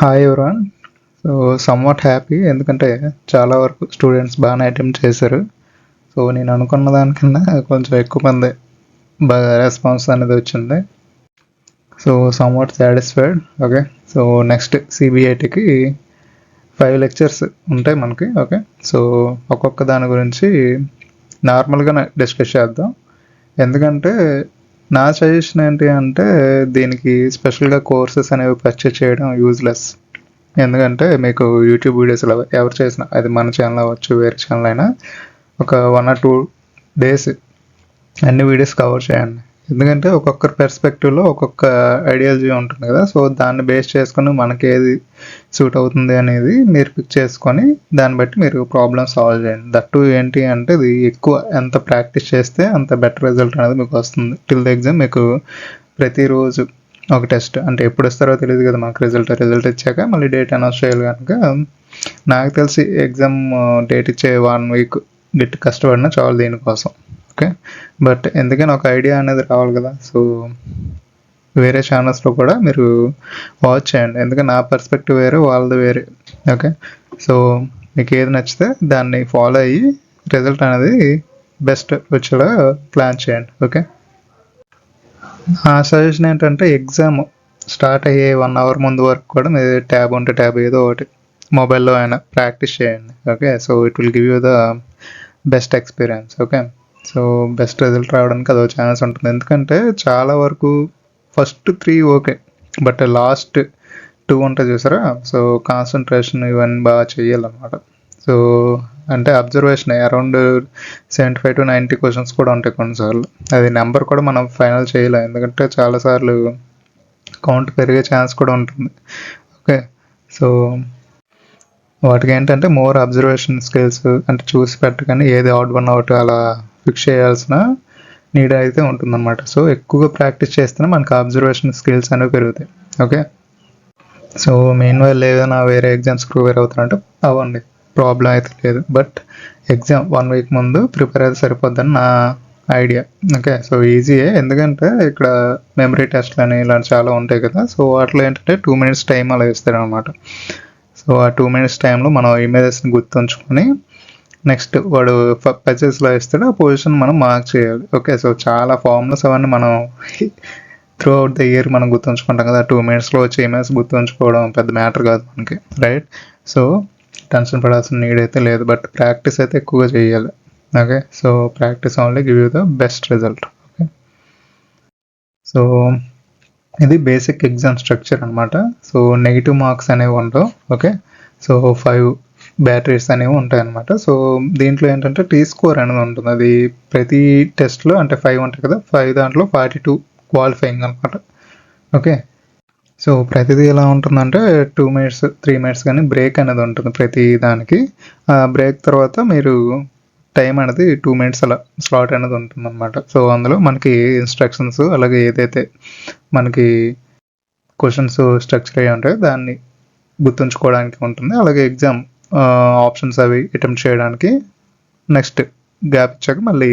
Hi ఎవరాన్. So somewhat happy ఎందుకంటే చాలా వరకు స్టూడెంట్స్ బాగానే అటెంప్ట్ చేశారు. సో నేను అనుకున్న దానికన్నా కొంచెం ఎక్కువ మంది బాగా రెస్పాన్స్ అనేది వచ్చింది. So somewhat satisfied. Okay, so next సిబిఐటికి 5 లెక్చర్స్ ఉంటాయి మనకి. ఓకే, సో ఒక్కొక్క దాని గురించి నార్మల్గా డిస్కస్ చేద్దాం. ఎందుకంటే నా సజెషన్ ఏంటి అంటే దీనికి స్పెషల్గా కోర్సెస్ అనేవి పర్చేస్ చేయడం యూజ్లెస్. ఎందుకంటే మీకు యూట్యూబ్ వీడియోస్లో ఎవరు చేసినా, అది మన ఛానల్ అవ్వచ్చు వేరే ఛానల్ అయినా, ఒక 1 or 2 days అన్ని వీడియోస్ కవర్ చేయండి. ఎందుకంటే ఒక్కొక్కరి పెర్స్పెక్టివ్లో ఒక్కొక్క ఐడియాలజీ ఉంటుంది కదా. సో దాన్ని బేస్ చేసుకొని మనకి ఏది సూట్ అవుతుంది అనేది మీరు పిక్ చేసుకొని దాన్ని బట్టి మీరు ప్రాబ్లమ్ సాల్వ్ చేయండి. దట్టు ఏంటి అంటే ఇది ఎక్కువ ఎంత ప్రాక్టీస్ చేస్తే అంత బెటర్ రిజల్ట్ అనేది మీకు వస్తుంది. టిల్ ద ఎగ్జామ్ మీకు ప్రతిరోజు ఒక టెస్ట్, అంటే ఎప్పుడు ఇస్తారో తెలియదు కదా మాకు. రిజల్ట్ ఇచ్చాక మళ్ళీ డేట్ అనౌన్స్ చేయాలి కనుక నాకు తెలిసి ఎగ్జామ్ డేట్ ఇచ్చే 1 week గట్టి కష్టపడినా చాలు దీనికోసం. ఓకే, బట్ ఎందుకని ఒక ఐడియా అనేది రావాలి కదా. సో వేరే ఛానల్స్లో కూడా మీరు వాచ్ చేయండి, ఎందుకంటే నా పర్స్పెక్టివ్ వేరే, వాళ్ళది వేరే. ఓకే, సో మీకు ఏది నచ్చితే దాన్ని ఫాలో అయ్యి రిజల్ట్ అనేది బెస్ట్ వచ్చేలా ప్లాన్ చేయండి. ఓకే, నా సజెషన్ ఏంటంటే ఎగ్జామ్ స్టార్ట్ అయ్యే 1 hour ముందు వరకు కూడా మీరు ట్యాబ్ ఉంటే ట్యాబ్ ఏదో ఒకటి మొబైల్లో అయినా ప్రాక్టీస్ చేయండి. Okay, so it will give you the best experience. Okay, so best result రావడానికి అదో ఛాన్స్ ఉంటుంది. ఎందుకంటే చాలా వరకు ఫస్ట్ 3 ఓకే, బట్ లాస్ట్ 2 ఉంటాయి చూసారా. సో కాన్సన్ట్రేషన్ ఇవన్నీ బాగా చేయాలన్నమాట. సో అంటే అబ్జర్వేషన్ అరౌండ్ 75 to 90 క్వశ్చన్స్ కూడా ఉంటాయి కొన్నిసార్లు. అది నెంబర్ కూడా మనం ఫైనల్ చేయలేం, ఎందుకంటే చాలాసార్లు కౌంట్ పెరిగే ఛాన్స్ కూడా ఉంటుంది. ఓకే, సో వాటికి ఏంటంటే మోర్ అబ్జర్వేషన్ స్కిల్స్, అంటే చూసి పెట్టగానే ఏది అవుట్ 1 అవుట్ అలా ఫిక్స్ చేయాల్సిన నీడ్ అయితే ఉంటుందన్నమాట. సో ఎక్కువగా ప్రాక్టీస్ చేస్తేనే మనకు అబ్జర్వేషన్ స్కిల్స్ అనేవి పెరుగుతాయి. ఓకే, సో మెయిన్ వైల్ ఏదైనా వేరే ఎగ్జామ్స్ ప్రిపేర్ అవుతారంటే అవ్వండి, ప్రాబ్లం అయితే లేదు. బట్ ఎగ్జామ్ 1 week ముందు ప్రిపేర్ అయితే సరిపోద్దని నా ఐడియా. ఓకే, సో ఈజీయే, ఎందుకంటే ఇక్కడ మెమరీ టెస్ట్లు అని ఇలాంటి చాలా ఉంటాయి కదా. సో వాటిలో ఏంటంటే 2 minutes టైం అలా ఇస్తారు అనమాట. సో ఆ 2 minutes టైంలో మనం ఇమేజెస్ని గుర్తుంచుకొని నెక్స్ట్ వాడు పచెస్లో ఇస్తాడు, ఆ పొజిషన్ మనం మార్క్ చేయాలి. ఓకే, సో చాలా ఫార్ములాస్ అవన్నీ మనం త్రూ అవుట్ ద ఇయర్ మనం గుర్తుంచుకుంటాం కదా. 2 minutesలో వచ్చే ఇమేజ్ గుర్తుంచుకోవడం పెద్ద మ్యాటర్ కాదు మనకి, రైట్. సో టెన్షన్ పడాల్సిన నీడ్ అయితే లేదు, బట్ ప్రాక్టీస్ అయితే ఎక్కువగా చేయాలి. Okay, so practice only give you the best result. Okay, so ఇది బేసిక్ ఎగ్జామ్ స్ట్రక్చర్ అనమాట. సో నెగిటివ్ మార్క్స్ అనేవి ఉండవు. ఓకే, సో 5 బ్యాటరీస్ అనేవి ఉంటాయి అనమాట. సో దీంట్లో ఏంటంటే టీ స్కోర్ అనేది ఉంటుంది. అది ప్రతి టెస్ట్లో అంటే 5 ఉంటాయి కదా, 5 దాంట్లో 42 క్వాలిఫైయింగ్ అనమాట. ఓకే, సో ప్రతిదీ ఎలా ఉంటుందంటే 2 minutes 3 minutes కానీ బ్రేక్ అనేది ఉంటుంది ప్రతి దానికి. ఆ బ్రేక్ తర్వాత మీరు టైం అనేది 2 minutes అలా స్లాట్ అనేది ఉంటుంది అనమాట. సో అందులో మనకి ఇన్స్ట్రక్షన్స్, అలాగే ఏదైతే మనకి క్వశ్చన్స్ స్ట్రక్చర్ అయ్యి ఉంటాయో దాన్ని గుర్తుంచుకోవడానికి ఉంటుంది. అలాగే ఎగ్జామ్ ఆప్షన్స్ అవి అటెంప్ట్ చేయడానికి నెక్స్ట్ గ్యాప్ ఇచ్చాక మళ్ళీ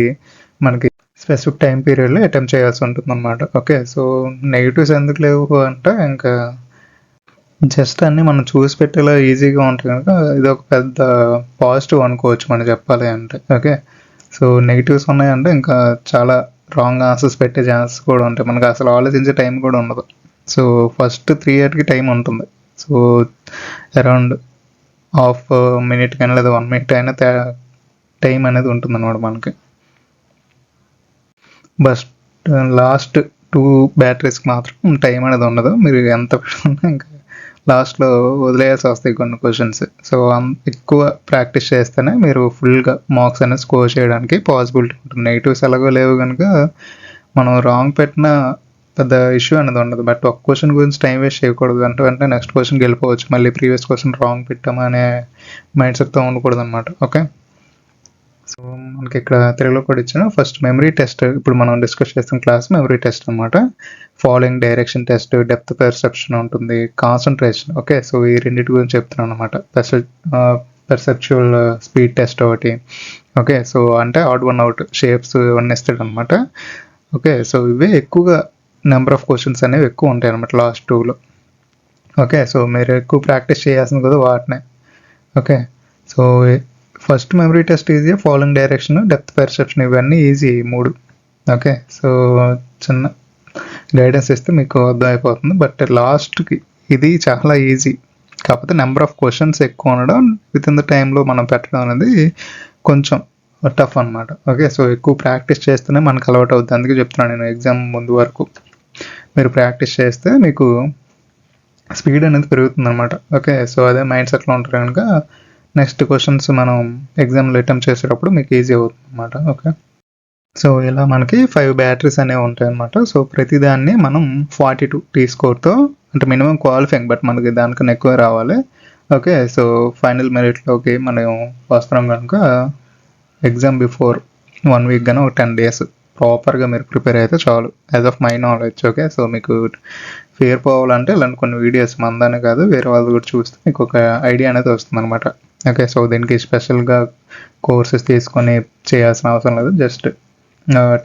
మనకి స్పెసిఫిక్ టైం పీరియడ్లో అటెంప్ట్ చేయాల్సి ఉంటుంది అనమాట. ఓకే, సో నెగిటివ్స్ ఎందుకు లేవు అంటే ఇంకా జస్ట్ అన్నీ మనం చూసి పెట్టేలా ఈజీగా ఉంటాయి కనుక ఇది ఒక పెద్ద పాజిటివ్ అనుకోవచ్చు మనం చెప్పాలి అంటే. ఓకే, సో నెగిటివ్స్ ఉన్నాయంటే ఇంకా చాలా రాంగ్ ఆన్సర్స్ పెట్టే ఛాన్సెస్ కూడా ఉంటాయి, మనకు అసలు ఆలోచించే టైం కూడా ఉండదు. సో ఫస్ట్ 3 yearకి టైం ఉంటుంది. సో అరౌండ్ హాఫ్ మినిట్ కానీ లేదా 1 minute అయినా టైం అనేది ఉంటుంది అనమాట మనకి. బట్ లాస్ట్ 2 బ్యాటరీస్కి మాత్రం టైం అనేది ఉండదు. మీరు ఎంత పెట్టుకున్నా ఇంకా లాస్ట్లో వదిలేయాల్సి వస్తాయి కొన్ని క్వశ్చన్స్. సో ఎక్కువ ప్రాక్టీస్ చేస్తేనే మీరు ఫుల్గా మార్క్స్ అనేది స్కోర్ చేయడానికి పాసిబిలిటీ ఉంటుంది. నెగిటివ్స్ ఎలాగో లేవు కనుక మనం రాంగ్ పెట్టిన పెద్ద ఇష్యూ అనేది ఉండదు. బట్ ఒక క్వశ్చన్ గురించి టైం వేస్ట్ చేయకూడదు, అంటే వెంటనే నెక్స్ట్ క్వశ్చన్కి వెళ్ళిపోవచ్చు, మళ్ళీ ప్రీవియస్ క్వశ్చన్ రాంగ్ పెట్టామా అనే మైండ్ సెట్తో ఉండకూడదు అనమాట. ఓకే, సో మనకి ఇక్కడ తెలుగులో కూడా ఇచ్చిన ఫస్ట్ మెమరీ టెస్ట్, ఇప్పుడు మనం డిస్కస్ చేస్తున్న క్లాస్ మెమరీ టెస్ట్ అనమాట. Following direction test, depth perception ఉంటుంది, కాన్సన్ట్రేషన్. ఓకే, సో ఈ రెండింటి గురించి చెప్తున్నాను అనమాట. పర్సెప్చువల్ స్పీడ్ టెస్ట్ ఒకటి. ఓకే, సో అంటే అవుట్ 1 అవుట్ షేప్స్ ఇవన్నీ ఇస్తాడు అనమాట. ఓకే, సో ఇవే ఎక్కువగా నెంబర్ ఆఫ్ క్వశ్చన్స్ అనేవి ఎక్కువ ఉంటాయి అనమాట లాస్ట్ 2లో. ఓకే, సో మీరు ఎక్కువ ప్రాక్టీస్ చేయాల్సింది కదా వాటినే. Okay, so first memory test easy, following direction, depth perception ఇవన్నీ ఈజీ 3. ఓకే, సో చిన్న గైడెన్స్ ఇస్తే మీకు అర్థం అయిపోతుంది. బట్ లాస్ట్కి ఇది చాలా ఈజీ, కాకపోతే నెంబర్ ఆఫ్ క్వశ్చన్స్ ఎక్కువ ఉండడం, విత్ ఇన్ ద టైంలో మనం పెట్టడం అనేది కొంచెం టఫ్ అనమాట. ఓకే, సో ఎక్కువ ప్రాక్టీస్ చేస్తేనే మనకు అలవాటు అవుతుంది. అందుకే చెప్తున్నాను నేను, ఎగ్జామ్ ముందు వరకు మీరు ప్రాక్టీస్ చేస్తే మీకు స్పీడ్ అనేది పెరుగుతుంది అనమాట. ఓకే, సో అదే మైండ్ సెట్లో ఉంటారు కనుక నెక్స్ట్ క్వశ్చన్స్ మనం ఎగ్జామ్లో అటెంప్ట్ చేసేటప్పుడు మీకు ఈజీ అవుతుంది అనమాట. ఓకే, సో ఇలా మనకి 5 బ్యాటరీస్ అనేవి ఉంటాయి అనమాట. సో ప్రతిదాన్ని మనం 42 టీ స్కోర్తో, అంటే మినిమం క్వాలిఫైయింగ్, బట్ మనకి దానికన్నా ఎక్కువ రావాలి. ఓకే, సో ఫైనల్ మెరిట్లోకి మనం వస్తున్నాం కనుక ఎగ్జామ్ బిఫోర్ 1 వీక్ కానీ ఒక 10 days ప్రాపర్గా మీరు ప్రిపేర్ అయితే చాలు, as of my knowledge. Okay, so మీకు ఫేర్ పోవాలంటే ఇలాంటి కొన్ని వీడియోస్ మందానే కాదు వేరే వాళ్ళు కూడా చూస్తే మీకు ఒక ఐడియా అనేది వస్తుంది అనమాట. ఓకే, సో దీనికి స్పెషల్గా కోర్సెస్ తీసుకొని చేయాల్సిన అవసరం లేదు, జస్ట్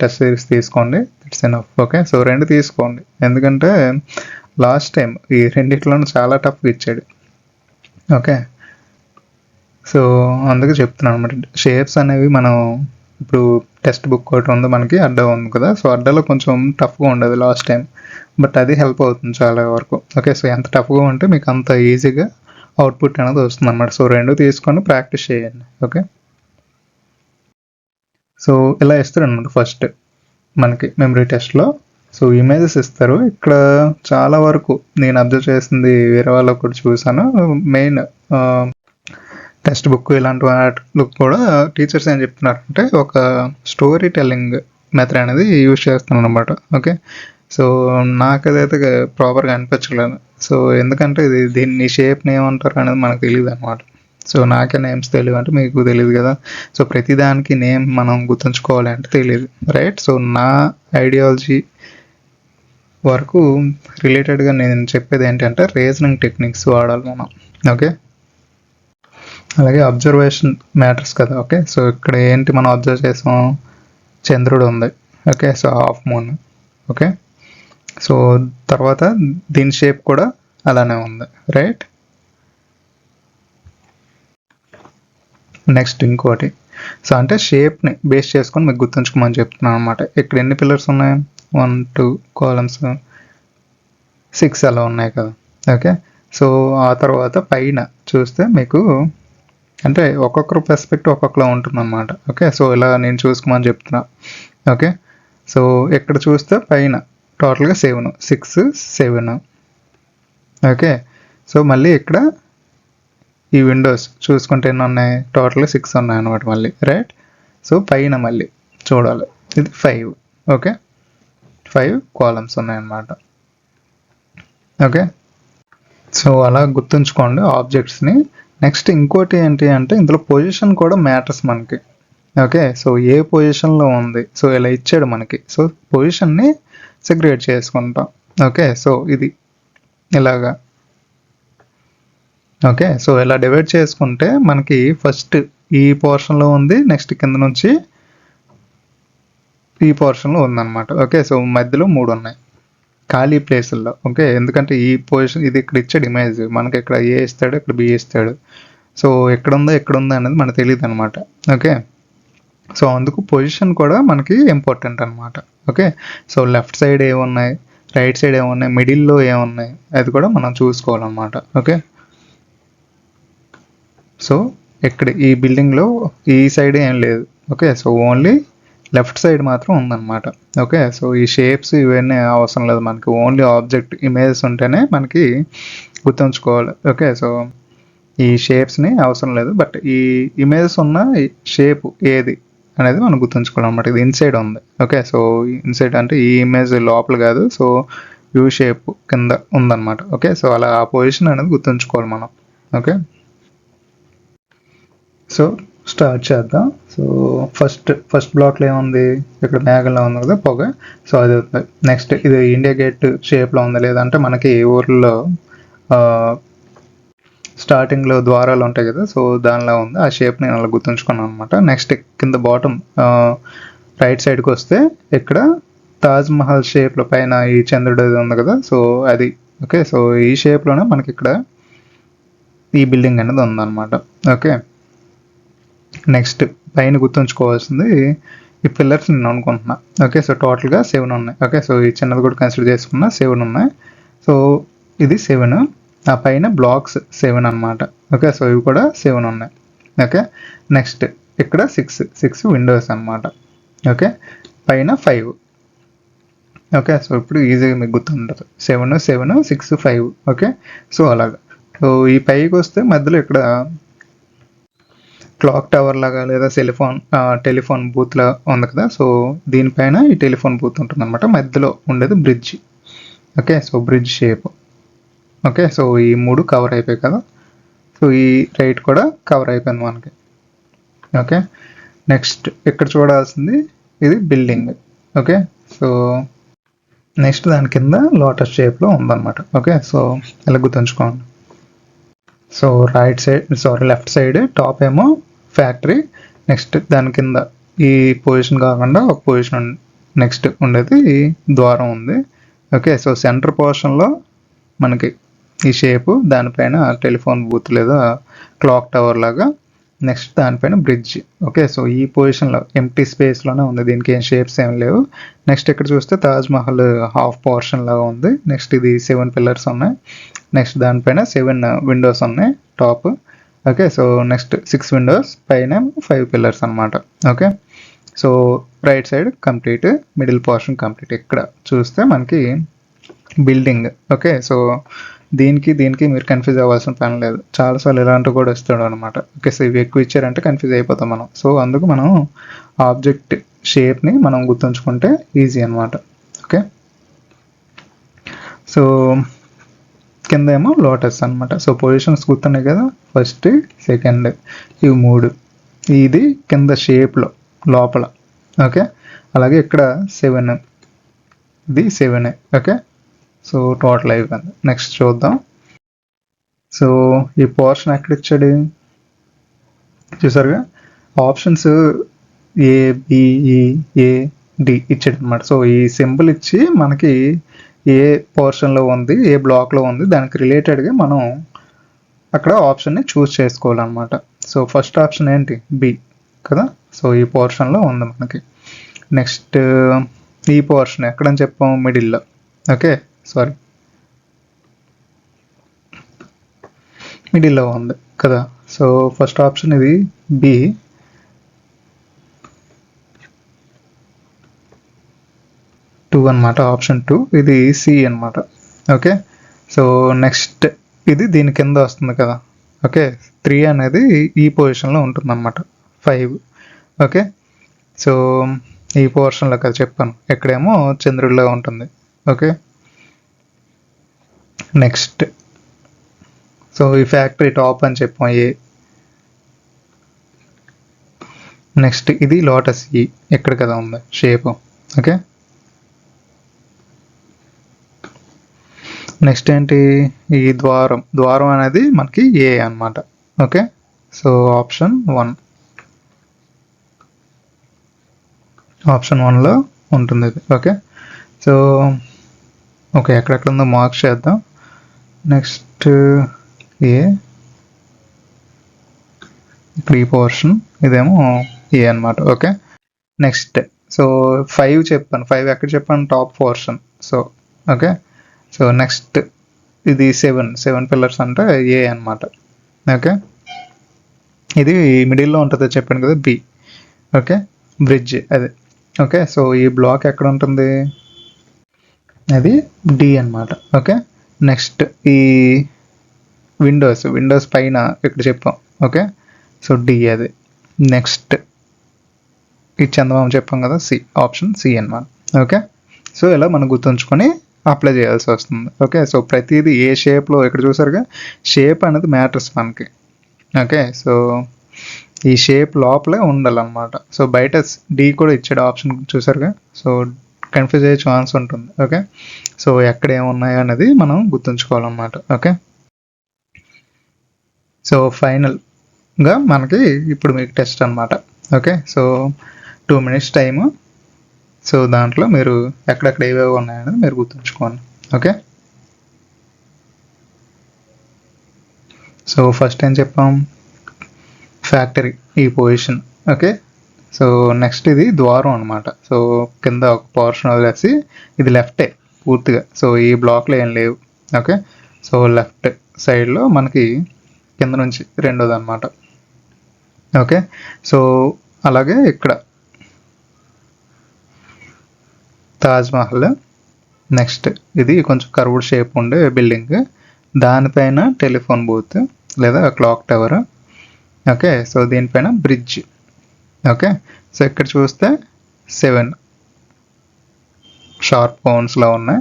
టెస్ట్ సిరీస్ తీసుకోండి, ఇట్స్ ఎనఫ్. ఓకే, సో 2 తీసుకోండి, ఎందుకంటే లాస్ట్ టైం ఈ రెండిట్లోనూ చాలా టఫ్గా ఇచ్చాడు. ఓకే, సో అందుకే చెప్తున్నాను అనమాట. షేప్స్ అనేవి మనం ఇప్పుడు టెక్స్ట్ బుక్ ఒకటి ఉంది మనకి, అడ్డా ఉంది కదా, సో అడ్డాలో కొంచెం టఫ్గా ఉండదు లాస్ట్ టైం, బట్ అది హెల్ప్ అవుతుంది చాలా వరకు. ఓకే, సో ఎంత టఫ్గా ఉంటే మీకు అంత ఈజీగా అవుట్పుట్ అనేది వస్తుంది అనమాట. సో 2 తీసుకొని ప్రాక్టీస్ చేయండి. ఓకే, సో ఇలా ఇస్తారు అనమాట ఫస్ట్ మనకి మెమరీ టెస్ట్లో. సో ఇమేజెస్ ఇస్తారు. ఇక్కడ చాలా వరకు నేను అబ్జర్వ్ చేసింది, వేరే వాళ్ళకు కూడా చూసాను, మెయిన్ టెక్స్ట్ బుక్ ఇలాంటి వాటిలో కూడా టీచర్స్ ఏం చెప్తున్నారంటే ఒక స్టోరీ టెల్లింగ్ మెథడ్ అనేది యూజ్ చేస్తున్నాను అనమాట. ఓకే, సో నాకు అదైతే ప్రాపర్గా అనిపించలేదు. సో ఎందుకంటే దీన్ని షేప్ని ఏమంటారు అనేది మనకు తెలియదు అనమాట. సో నాకే నేమ్స్ తెలియదు అంటే మీకు తెలియదు కదా. సో ప్రతిదానికి నేమ్ మనం గుర్తుంచుకోవాలి అంటే తెలియదు, రైట్. సో నా ఐడియాలజీ వరకు రిలేటెడ్గా నేను చెప్పేది ఏంటంటే రీజనింగ్ టెక్నిక్స్ వాడాలి మనం. ఓకే, అలాగే అబ్జర్వేషన్ మ్యాటర్స్ కదా. ఓకే, సో ఇక్కడ ఏంటి మనం అబ్జర్వ్ చేసాం, చంద్రుడు ఉంది. Okay, so half moon. Okay, so తర్వాత దీని షేప్ కూడా అలానే ఉంది, రైట్. నెక్స్ట్ ఇంకోటి, సో అంటే షేప్ని బేస్ చేసుకొని మీకు గుర్తుంచుకోమని చెప్తున్నాను అనమాట. ఇక్కడ ఎన్ని పిల్లర్స్ ఉన్నాయి, 1 2 కాలమ్స్ 6 అలా ఉన్నాయి కదా. ఓకే, సో ఆ తర్వాత పైన చూస్తే మీకు అంటే ఒక్కొక్కరు పర్స్పెక్టివ్ ఒక్కొక్కలా ఉంటుందన్నమాట. ఓకే, సో ఇలా నేను చూసుకోమని చెప్తున్నా. ఓకే, సో ఇక్కడ చూస్తే పైన టోటల్గా 7 6 7. ఓకే, సో మళ్ళీ ఇక్కడ ఈ విండోస్ చూసుకుంటే ఎన్ని ఉన్నాయి, టోటల్గా 6 ఉన్నాయి అన్నమాట మళ్ళీ, రైట్. సో పైన మళ్ళీ చూడాలి, ఇది 5. ఓకే, 5 కాలమ్స్ ఉన్నాయన్నమాట. ఓకే, సో అలా గుర్తుంచుకోండి ఆబ్జెక్ట్స్ని. నెక్స్ట్ ఇంకోటి ఏంటి అంటే ఇందులో పొజిషన్ కూడా మ్యాటర్స్ మనకి. ఓకే, సో ఏ పొజిషన్లో ఉంది, సో ఇలా ఇచ్చాడు మనకి, సో పొజిషన్ని సెగ్రిగేట్ చేసుకుంటాం. ఓకే, సో ఇది ఇలాగా. ఓకే, సో ఇలా డివైడ్ చేసుకుంటే మనకి ఫస్ట్ ఈ పోర్షన్లో ఉంది, నెక్స్ట్ కింద నుంచి ఈ పోర్షన్లో ఉందన్నమాట. ఓకే, సో మధ్యలో 3 ఉన్నాయి ఖాళీ ప్లేసుల్లో. ఓకే, ఎందుకంటే ఈ పొజిషన్ ఇది ఇక్కడ ఇచ్చాడు ఇమేజ్ మనకి, ఇక్కడ ఏ ఇస్తాడు, ఇక్కడ బి ఇస్తాడు. సో ఎక్కడుందో అనేది మనకు తెలియదు అనమాట. ఓకే, సో అందుకు పొజిషన్ కూడా మనకి ఇంపార్టెంట్ అనమాట. ఓకే, సో లెఫ్ట్ సైడ్ ఏమున్నాయి, రైట్ సైడ్ ఏమున్నాయి, మిడిల్లో ఏమున్నాయి, అది కూడా మనం చూసుకోవాలన్నమాట. ఓకే, సో ఇక్కడ ఈ బిల్డింగ్లో ఈ సైడ్ ఏం లేదు. Okay, so only left side మాత్రం ఉందన్నమాట. ఓకే, సో ఈ షేప్స్ ఇవన్నీ అవసరం లేదు మనకి, ఓన్లీ ఆబ్జెక్ట్ ఇమేజెస్ ఉంటేనే మనకి గుర్తుంచుకోవాలి. ఓకే, సో ఈ షేప్స్ని అవసరం లేదు, బట్ ఈ ఇమేజెస్ ఉన్న షేప్ ఏది అనేది మనం గుర్తుంచుకోవాలన్నమాట. ఇది ఇన్సైడ్ ఉంది. ఓకే, సో ఇన్సైడ్ అంటే ఈ ఇమేజ్ లోపల కాదు, సో యూ షేప్ కింద ఉందన్నమాట. ఓకే, సో అలా ఆ పొజిషన్ అనేది గుర్తుంచుకోవాలి మనం. ఓకే, సో స్టార్ట్ చేద్దాం. సో ఫస్ట్ బ్లాక్లో ఏముంది, ఇక్కడ మేఘంలో ఉంది కదా పొగ, సో అది అవుతుంది. నెక్స్ట్ ఇది ఇండియా గేట్ షేప్లో ఉంది, లేదంటే మనకి ఊర్లో స్టార్టింగ్లో ద్వారాలు ఉంటాయి కదా, సో దానిలో ఉంది, ఆ షేప్ నేను అలా గుర్తుంచుకున్నాను అనమాట. నెక్స్ట్ కింద బాటమ్ రైట్ సైడ్కి వస్తే ఇక్కడ తాజ్ మహల్ షేప్లో పైన ఈ చంద్రుడు ఉంది కదా, సో అది ఓకే, సో ఈ షేప్లోనే మనకి ఇక్కడ ఈ బిల్డింగ్ అనేది ఉందన్నమాట. ఓకే, నెక్స్ట్ పైన గుర్తుంచుకోవాల్సింది ఈ పిల్లర్స్ నేను అనుకుంటున్నా. ఓకే, సో టోటల్గా 7 ఉన్నాయి. ఓకే, సో ఈ చిన్నది కూడా కన్సిడర్ చేసుకున్నా 7 ఉన్నాయి. సో ఇది 7, ఆ పైన బ్లాక్స్ 7 అనమాట. ఓకే, సో ఇవి కూడా 7 ఉన్నాయి. ఓకే, నెక్స్ట్ ఇక్కడ 6 విండోస్ అనమాట. ఓకే, పైన 5. ఓకే, సో ఇప్పుడు ఈజీగా మీకు గుర్తుంటుంది 7 7 6 5. ఓకే, సో అలాగా. సో ఈ పైకి వస్తే మధ్యలో ఇక్కడ క్లాక్ టవర్ లాగా లేదా టెలిఫోన్ బూత్ లా ఉంది కదా, సో దీనిపైన ఈ టెలిఫోన్ బూత్ ఉంటుంది అనమాట. మధ్యలో ఉండేది bridge. Okay, so bridge shape. Okay, so ఈ 3 కవర్ అయిపోయాయి కదా, సో ఈ రైట్ కూడా కవర్ అయిపోయింది మనకి. ఓకే, నెక్స్ట్ ఇక్కడ చూడాల్సింది ఇది బిల్డింగ్. ఓకే, సో నెక్స్ట్ దాని కింద లోటస్ షేప్లో ఉందన్నమాట. ఓకే, సో ఇలా గుర్తుంచుకోండి. సో లెఫ్ట్ సైడ్ టాప్ ఏమో ఫ్యాక్టరీ, నెక్స్ట్ దాని కింద ఈ పొజిషన్ కాకుండా ఒక పొజిషన్ నెక్స్ట్ ఉండేది ద్వారం ఉంది. ఓకే, సో సెంటర్ పోర్షన్లో మనకి ఈ షేపు, దానిపైన టెలిఫోన్ బూత్ లేదా క్లాక్ టవర్ లాగా, నెక్స్ట్ దానిపైన బ్రిడ్జ్. ఓకే, సో ఈ పొజిషన్లో ఎంటీ స్పేస్లోనే ఉంది, దీనికి ఏం షేప్స్ ఏం లేవు. నెక్స్ట్ ఇక్కడ చూస్తే తాజ్ మహల్ హాఫ్ పోర్షన్ లాగా ఉంది. నెక్స్ట్ ఇది 7 పిల్లర్స్ ఉన్నాయి. నెక్స్ట్ దానిపైన 7 విండోస్ ఉన్నాయి top. Okay, so next 6 Windows, పైన 5 పిల్లర్స్ అనమాట. Okay, so right side complete, middle portion complete. ఇక్కడ చూస్తే మనకి బిల్డింగ్. ఓకే, సో దీనికి మీరు కన్ఫ్యూజ్ అవ్వాల్సిన పని లేదు, చాలాసార్లు ఇలాంటివి కూడా వస్తాడు అనమాట. ఓకే, సో ఇవి ఎక్కువ ఇచ్చారంటే కన్ఫ్యూజ్ అయిపోతాం మనం. సో అందుకు మనం ఆబ్జెక్ట్ షేప్ని మనం గుర్తుంచుకుంటే ఈజీ అనమాట. ఓకే, సో కింద ఏమో లోటస్ అనమాట. సో పొజిషన్స్ గుర్తున్నాయి కదా, ఫస్ట్ సెకండ్ ఇవి 3, ఇది కింద షేప్లో లోపల. ఓకే, అలాగే ఇక్కడ 7, ఇది 7. ఓకే, సో టోటల్ అయిపోయింది. నెక్స్ట్ చూద్దాం. సో ఈ పోర్షన్ ఎక్కడ ఇచ్చాడు చూసారుగా, ఆప్షన్స్ ABEAD ఇచ్చాడు అనమాట. సో ఈ సింబల్ ఇచ్చి మనకి ఏ పోర్షన్లో ఉంది, ఏ బ్లాక్లో ఉంది, దానికి రిలేటెడ్గా మనం అక్కడ ఆప్షన్ని చూస్ చేసుకోవాలన్నమాట. సో ఫస్ట్ ఆప్షన్ ఏంటి, బి కదా, సో ఈ పోర్షన్లో ఉంది మనకి. నెక్స్ట్ ఈ పోర్షన్ ఎక్కడని చెప్పాము, మిడిల్లో. ఓకే, మిడిల్లో ఉంది కదా, సో ఫస్ట్ ఆప్షన్ ఇది బి. అనమాట, ఆప్షన్ 2 ఇది సి అనమాట. ఓకే, సో నెక్స్ట్ ఇది దీని కింద వస్తుంది కదా. ఓకే, 3 అనేది ఈ పొజిషన్లో ఉంటుంది అనమాట. 5. ఓకే, సో ఈ పోర్షన్లో కదా చెప్పాను, ఎక్కడేమో చంద్రుడిలో ఉంటుంది. ఓకే, నెక్స్ట్ సో ఈ ఫ్యాక్టరీ టాప్ అని చెప్పాం ఏ. నెక్స్ట్ ఇది లోటస్ ఈ, ఎక్కడ కదా ఉంది షేప్. ఓకే, నెక్స్ట్ ఏంటి, ఈ ద్వారం అనేది మనకి ఏ అనమాట. ఓకే, సో ఆప్షన్ 1లో ఉంటుంది ఇది. ఓకే, సో ఓకే ఎక్కడెక్కడ ఉందో మార్క్స్ చేద్దాం. నెక్స్ట్ ఏ, ఇప్పుడు ఈ పోర్షన్ ఇదేమో ఏ అనమాట. ఓకే, నెక్స్ట్ సో 5 చెప్పాను, 5 ఎక్కడ చెప్పాను, top portion. So okay, so next ఇది 7 పిల్లర్స్ అంటే ఏ అనమాట. ఓకే, ఇది మిడిల్లో ఉంటుందో చెప్పాను కదా, బి. ఓకే, బ్రిడ్జ్ అది. ఓకే, సో ఈ బ్లాక్ ఎక్కడ ఉంటుంది, అది డి అనమాట. ఓకే, నెక్స్ట్ ఈ విండోస్ పైన ఇక్కడ చెప్పాం. ఓకే, సో డి అది. నెక్స్ట్ ఈ చందమామ చెప్పాం కదా, సి, ఆప్షన్ సి అనమాట. ఓకే, సో ఇలా మనం గుర్తుంచుకొని అప్లై చేయాల్సి వస్తుంది. ఓకే, సో ప్రతిదీ ఏ షేప్లో ఇక్కడ చూసారుగా, షేప్ అనేది మ్యాటర్స్ మనకి. ఓకే, సో ఈ షేప్ లోపలే ఉండాలన్నమాట. సో బయట డి కూడా ఇచ్చాడు ఆప్షన్ చూసారుగా, సో కన్ఫ్యూజ్ అయ్యే ఛాన్స్ ఉంటుంది. ఓకే, సో ఎక్కడ ఏమున్నాయో అనేది మనం గుర్తుంచుకోవాలన్నమాట. ఓకే, సో ఫైనల్గా మనకి ఇప్పుడు మీకు టెస్ట్ అనమాట. Okay, so 2 minutes time. So దాంట్లో మీరు ఎక్కడెక్కడ ఏవేవి ఉన్నాయనేది మీరు గుర్తుంచుకోండి. ఓకే. సో ఫస్ట్ ఏం చెప్పాం, ఫ్యాక్టరీ ఈ పొజిషన్. ఓకే, సో నెక్స్ట్ ఇది ద్వారం అనమాట. సో కింద ఒక పోర్షన్ వదిలేసి ఇది లెఫ్టే పూర్తిగా. సో ఈ బ్లాక్లో ఏం లేవు. ఓకే, సో లెఫ్ట్ సైడ్లో మనకి కింద నుంచి రెండోది అనమాట. ఓకే, సో అలాగే ఇక్కడ తాజ్మహల్. నెక్స్ట్ ఇది కొంచెం కర్వ్డ్ షేప్ ఉండే బిల్డింగ్, దానిపైన టెలిఫోన్ బూత్ లేదా క్లాక్ టవర్. ఓకే, సో దీనిపైన బ్రిడ్జ్. ఓకే, సో ఇక్కడ చూస్తే 7 షార్ప్ కోన్స్లో ఉన్నాయి.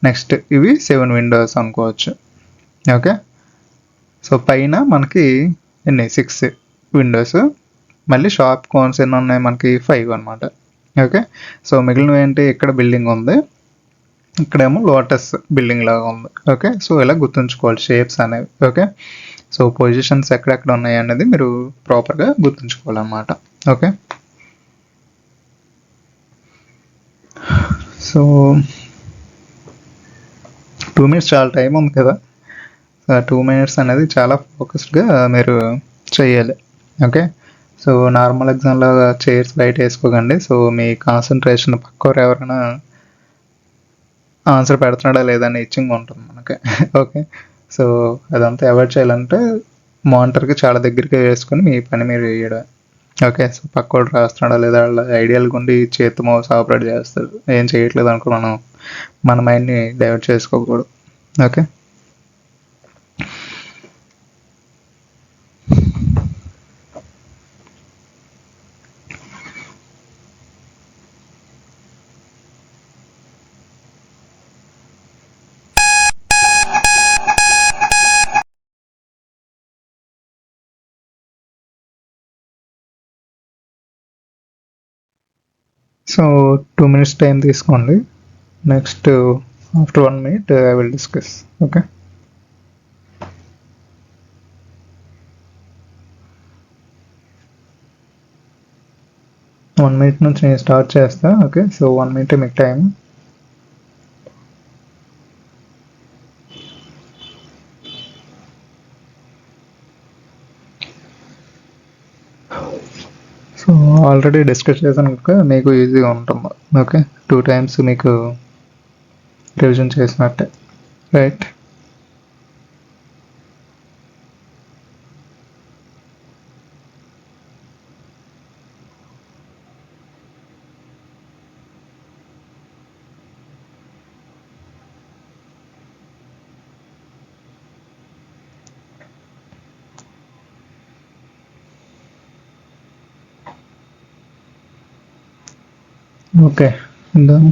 నెక్స్ట్ ఇవి 7 విండోస్ అనుకోవచ్చు. ఓకే, సో పైన మనకి ఎన్ని 6 విండోస్, మళ్ళీ షార్ప్ కోన్స్ ఎన్ని ఉన్నాయి మనకి 5 అనమాట. ఓకే, సో మిగిలినవి ఏంటి, ఇక్కడ బిల్డింగ్ ఉంది, ఇక్కడేమో లోటస్ బిల్డింగ్ లాగా ఉంది. ఓకే, సో ఇలా గుర్తుంచుకోవాలి షేప్స్ అనేవి. ఓకే, సో పొజిషన్స్ ఎక్కడెక్కడ ఉన్నాయి అనేది మీరు ప్రాపర్గా గుర్తుంచుకోవాలన్నమాట. ఓకే, సో 2 minutes చాలా టైం ఉంది కదా. 2 minutes అనేది చాలా ఫోకస్డ్గా మీరు చేయాలి. ఓకే, సో నార్మల్ ఎగ్జామ్లో చైర్స్ బయట వేసుకోకండి. సో మీ కాన్సన్ట్రేషన్ పక్కవారు ఎవరైనా ఆన్సర్ పెడుతున్నాడా లేదని ఇచ్చింగ్ ఉంటుంది మనకి. ఓకే, సో అదంతా అవాయిడ్ చేయాలంటే మానిటర్కి చాలా దగ్గరికి వేసుకొని మీ పని మీరు చేయడం. ఓకే, సో పక్కోడు రాస్తున్నాడా లేదా వాళ్ళ ఐడియాలు ఉండి చేతి మౌస్ ఆపరేట్ చేస్తారు, ఏం చేయట్లేదు అనుకో మనం మన మైండ్ని డైవర్ట్ చేసుకోకూడదు. ఓకే, సో 2 minutes టైం తీసుకోండి. Next after 1 minute I will discuss. Okay, one minute నుంచి నేను స్టార్ట్ చేస్తా. ఓకే, సో 1 minute మీకు టైం. సో ఆల్రెడీ డిస్కస్ చేశాను కనుక మీకు ఈజీగా ఉంటుంది. ఓకే, 2 times మీకు రివిజన్ చేసినట్టే, right. Okay, done.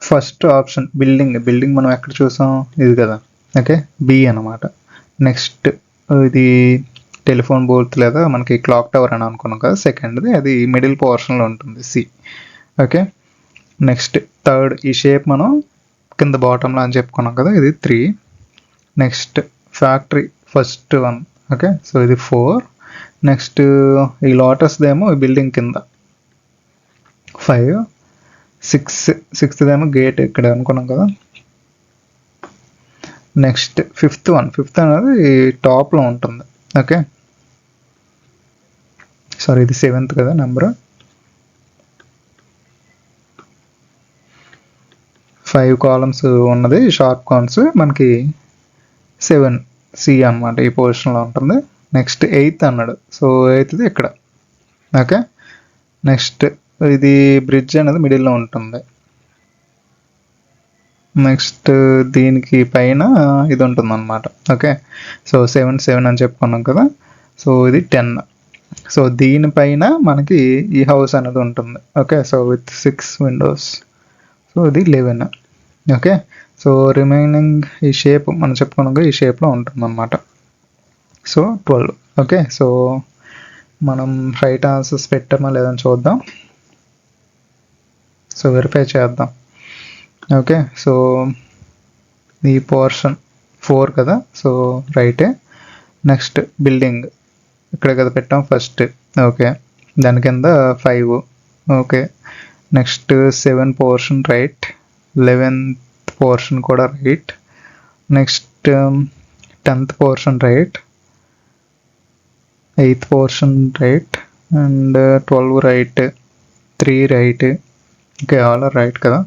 First option building మనం ఎక్కడ చూసాం, ఇది కదా. ఓకే, బి అనమాట. నెక్స్ట్ ఇది టెలిఫోన్ బూత్ లేదా మనకి క్లాక్ టవర్ అని అనుకున్నాం కదా, సెకండ్ది అది మిడిల్ పోర్షన్లో ఉంటుంది, సి. ఓకే, నెక్స్ట్ థర్డ్ ఈ షేప్ మనం కింద బాటంలో అని చెప్పుకున్నాం కదా, ఇది 3. Next factory first 1. Okay, so ఇది 4. నెక్స్ట్ ఈ లోటస్దేమో ఈ బిల్డింగ్ కింద 5. 6th గేట్ ఇక్కడ అనుకున్నాం కదా. నెక్స్ట్ ఫిఫ్త్ అనేది టాప్లో ఉంటుంది. ఓకే, సారీ ఇది 7th కదా నెంబర్. 5 కాలమ్స్ ఉన్నది షార్ప్ కౌంట్స్ మనకి 7C అనమాట ఈ పొజిషన్లో ఉంటుంది. నెక్స్ట్ 8th అన్నాడు, సో 8th ఇక్కడ. ఓకే, నెక్స్ట్ ఇది బ్రిడ్జ్ అనేది మిడిల్లో ఉంటుంది. నెక్స్ట్ దీనికి పైన ఇది ఉంటుంది అనమాట. ఓకే, సో 7 7 అని చెప్పుకున్నాం కదా, సో ఇది 10. సో దీనిపైన మనకి ఈ హౌస్ అనేది ఉంటుంది. Okay, so with 6 Windows, so ఇది 11. ఓకే, సో రిమైనింగ్ ఈ షేప్ మనం చెప్పుకున్నాక ఈ షేప్లో ఉంటుంది అనమాట. సో 12. ఓకే, సో మనం రైట్ ఆన్సర్స్ పెట్టామా లేదని చూద్దాం. సో వెరిఫై చేద్దాం. ఓకే, సో ఈ పోర్షన్ 4 కదా, సో రైటే. నెక్స్ట్ బిల్డింగ్ ఇక్కడ కదా పెట్టాం ఫస్ట్. ఓకే, దాని కింద 5. Okay, next 7 portion right, 11th portion కూడా right, next 10th portion right, 8th portion right, and 12 right, 3 right. Okay, all are right కదా.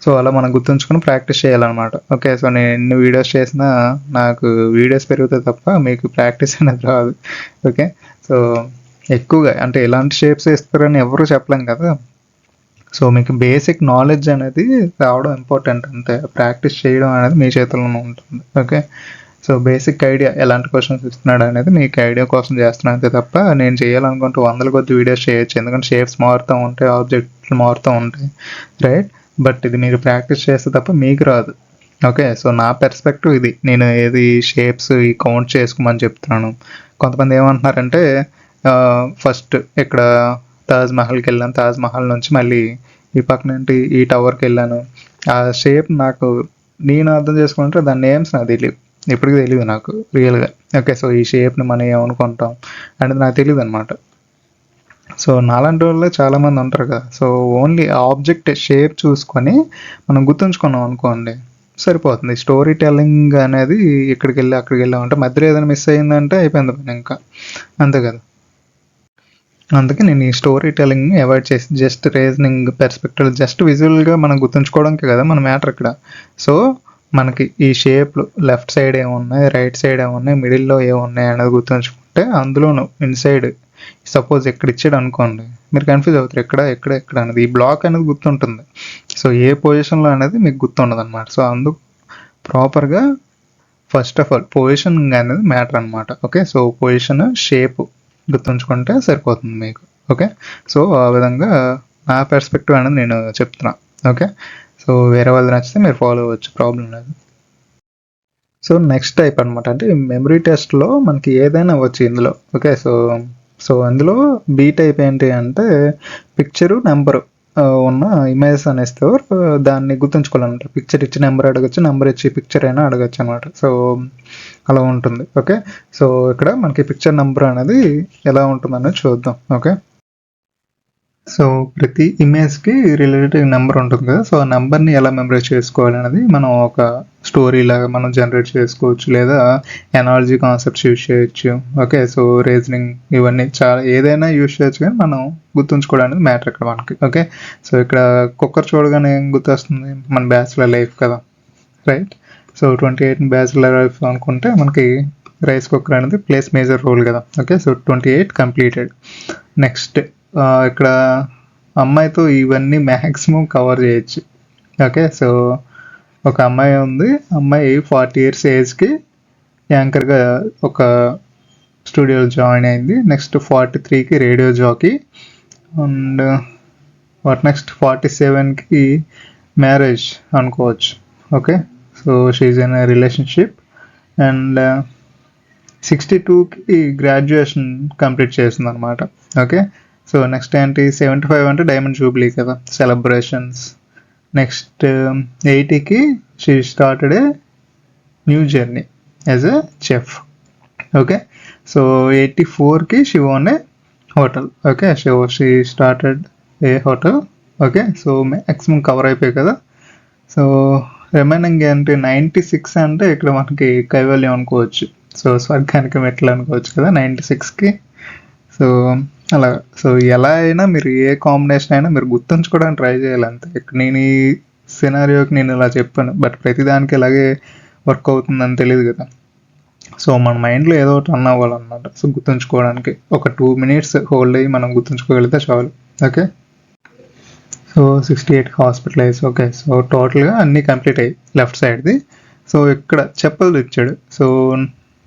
సో అలా మనం గుర్తుంచుకొని ప్రాక్టీస్ చేయాలన్నమాట. ఓకే, సో నేను ఎన్ని వీడియోస్ చేసినా నాకు వీడియోస్ పెరుగుతాయి తప్ప మీకు ప్రాక్టీస్ అనేది రాదు. ఓకే, సో ఎక్కువగా అంటే ఎలాంటి షేప్స్ వేస్తారని ఎవరు చెప్పలేం కదా. సో మీకు బేసిక్ నాలెడ్జ్ అనేది రావడం ఇంపార్టెంట్, అంతే. ప్రాక్టీస్ చేయడం అనేది మీ చేతుల్లోనే ఉంటుంది. ఓకే, సో బేసిక్ ఐడియా ఎలాంటి క్వశ్చన్స్ ఇస్తున్నాడు అనేది మీకు ఐడియా కోసం చేస్తున్నాను అంతే తప్ప నేను చేయాలనుకుంటే 100 కొద్ది వీడియోస్ చేయొచ్చు, ఎందుకంటే షేప్స్ మారుతూ ఉంటాయి, ఆబ్జెక్ట్లు మారుతూ ఉంటాయి, రైట్. బట్ ఇది మీరు ప్రాక్టీస్ చేస్తే తప్ప మీకు రాదు. ఓకే, సో నా పర్స్పెక్టివ్ ఇది. నేను ఏది షేప్స్ ఈ కౌంట్ చేసుకోమని చెప్తున్నాను. కొంతమంది ఏమంటున్నారంటే ఫస్ట్ ఇక్కడ తాజ్ మహల్కి వెళ్ళాను, తాజ్ మహల్ నుంచి మళ్ళీ ఈ పక్కన ఏంటి ఈ టవర్కి వెళ్ళాను. ఆ షేప్ నాకు నేను అర్థం చేసుకుంటే దాని నేమ్స్ నాకు తెలియదు, ఇప్పటికీ తెలియదు నాకు రియల్గా. ఓకే, సో ఈ షేప్ని మనం ఏమనుకుంటాం అనేది నాకు తెలియదు అనమాట. సో నాలాంటి వాళ్ళు చాలామంది ఉంటారు కదా. సో ఓన్లీ ఆబ్జెక్ట్ షేప్ చూసుకొని మనం గుర్తుంచుకున్నాం అనుకోండి సరిపోతుంది. స్టోరీ టెల్లింగ్ అనేది ఇక్కడికి వెళ్ళి అక్కడికి వెళ్ళామంటే మధ్యలో ఏదైనా మిస్ అయిందంటే అయిపోయింది పని ఇంకా, అంతే కదా. అందుకే నేను ఈ స్టోరీ టెల్లింగ్ని అవాయిడ్ చేసి జస్ట్ రీజనింగ్ పర్స్పెక్టివ్ జస్ట్ విజువల్గా మనం గుర్తుంచుకోవడానికి కదా మన మ్యాటర్ ఇక్కడ. సో మనకి ఈ షేప్లు లెఫ్ట్ సైడ్ ఏమున్నాయి, రైట్ సైడ్ ఏమున్నాయి, మిడిల్లో ఏమున్నాయి అనేది గుర్తుంచుకుంటే అందులోను ఇన్సైడ్ సపోజ్ ఎక్కడ ఇచ్చాడు అనుకోండి మీరు కన్ఫ్యూజ్ అవుతారు ఎక్కడ ఎక్కడ ఎక్కడ అనేది. ఈ బ్లాక్ అనేది గుర్తుంటుంది, సో ఏ పొజిషన్లో అనేది మీకు గుర్తుండదు అనమాట. సో అందుకు ప్రాపర్గా ఫస్ట్ ఆఫ్ ఆల్ పొజిషన్ అనేది మ్యాటర్ అనమాట. ఓకే, సో పొజిషన్ షేప్ గుర్తుంచుకుంటే సరిపోతుంది మీకు. ఓకే, సో ఆ విధంగా నా పర్స్పెక్టివ్ అనేది నేను చెప్తున్నాను. ఓకే, సో వేరే వాళ్ళు నచ్చితే మీరు ఫాలో అవ్వచ్చు, ప్రాబ్లం లేదు. సో నెక్స్ట్ టైప్ అనమాట, అంటే మెమరీ టెస్ట్లో మనకి ఏదైనా అవ్వచ్చు ఇందులో. ఓకే, సో అందులో బీ టైప్ ఏంటి అంటే పిక్చరు నెంబరు ఉన్న ఇమేజెస్ అనేస్తే దాన్ని గుర్తుంచుకోవాలన్నమాట. పిక్చర్ ఇచ్చి నెంబర్ అడగచ్చు, నెంబర్ ఇచ్చి పిక్చర్ అయినా అడగచ్చు అనమాట. సో అలా ఉంటుంది. ఓకే, సో ఇక్కడ మనకి పిక్చర్ నెంబర్ అనేది ఎలా ఉంటుంది అనేది చూద్దాం. ఓకే, సో ప్రతి ఇమేజ్కి రిలేటెడ్ నెంబర్ ఉంటుంది కదా. సో ఆ నెంబర్ని ఎలా మెమరైజ్ చేసుకోవాలి అనేది మనం ఒక స్టోరీ లాగా మనం జనరేట్ చేసుకోవచ్చు, లేదా ఎనాలజీ కాన్సెప్ట్స్ యూజ్ చేయొచ్చు. ఓకే, సో రీజనింగ్ ఇవన్నీ చాలా ఏదైనా యూజ్ చేయొచ్చు, కానీ మనం గుర్తుంచుకోవడానికి మ్యాటర్ ఇక్కడ మనకి. ఓకే, సో ఇక్కడ కుక్కర్ చూడగానే ఏం గుర్తొస్తుంది, మన బ్యాచిలర్ లైఫ్ కదా, రైట్. సో 28 బ్యాచిలర్ లైఫ్ అనుకుంటే మనకి రైస్ కుక్కర్ అనేది ప్లేస్ మేజర్ రోల్ కదా. Okay, so 28 completed. నెక్స్ట్ ఇక్కడ అమ్మాయితో ఇవన్నీ మ్యాక్సిమం కవర్ చేయొచ్చు. ఓకే, సో ఒక అమ్మాయి ఉంది, అమ్మాయి 40 years ఏజ్కి యాంకర్గా ఒక స్టూడియోలో జాయిన్ అయింది. నెక్స్ట్ 43కి రేడియో జాకీ, అండ్ నెక్స్ట్ 47కి మ్యారేజ్ అనుకోవచ్చు. Okay, so she in relationship, and 62కి గ్రాడ్యుయేషన్ కంప్లీట్ చేస్తుంది అనమాట. ఓకే, సో నెక్స్ట్ ఏంటి 75 అంటే డైమండ్ జూబ్లీ కదా, సెలబ్రేషన్స్. నెక్స్ట్ 80కి she started a new journey as a chef. Okay, so 84కి she own a hotel. Okay, so she started a hotel. Okay, so maximum cover అయిపోయాయి కదా. So remaining ఏంటి 96 అంటే ఇక్కడ మనకి కైవల్యం అనుకోవచ్చు. సో స్వర్గానికి మెట్లు అనుకోవచ్చు కదా 96కి. సో అలా. సో ఎలా అయినా మీరు ఏ కాంబినేషన్ అయినా మీరు గుర్తుంచుకోవడానికి ట్రై చేయాలి అంతే. నేను ఈ సినారియోకి నేను ఇలా చెప్పాను, బట్ ప్రతిదానికి ఇలాగే వర్క్ అవుతుందని తెలియదు కదా. సో మన మైండ్లో ఏదో ఒకటి రన్ అవ్వాలన్నమాట. సో గుర్తుంచుకోవడానికి ఒక 2 minutes హోల్డ్ అయ్యి మనం గుర్తుంచుకోగలిగితే చాలు. Okay, so 68 hospitalise. Okay, so టోటల్గా అన్నీ కంప్లీట్ అయ్యి లెఫ్ట్ సైడ్ది. సో ఇక్కడ చెప్పలు ఇచ్చాడు. సో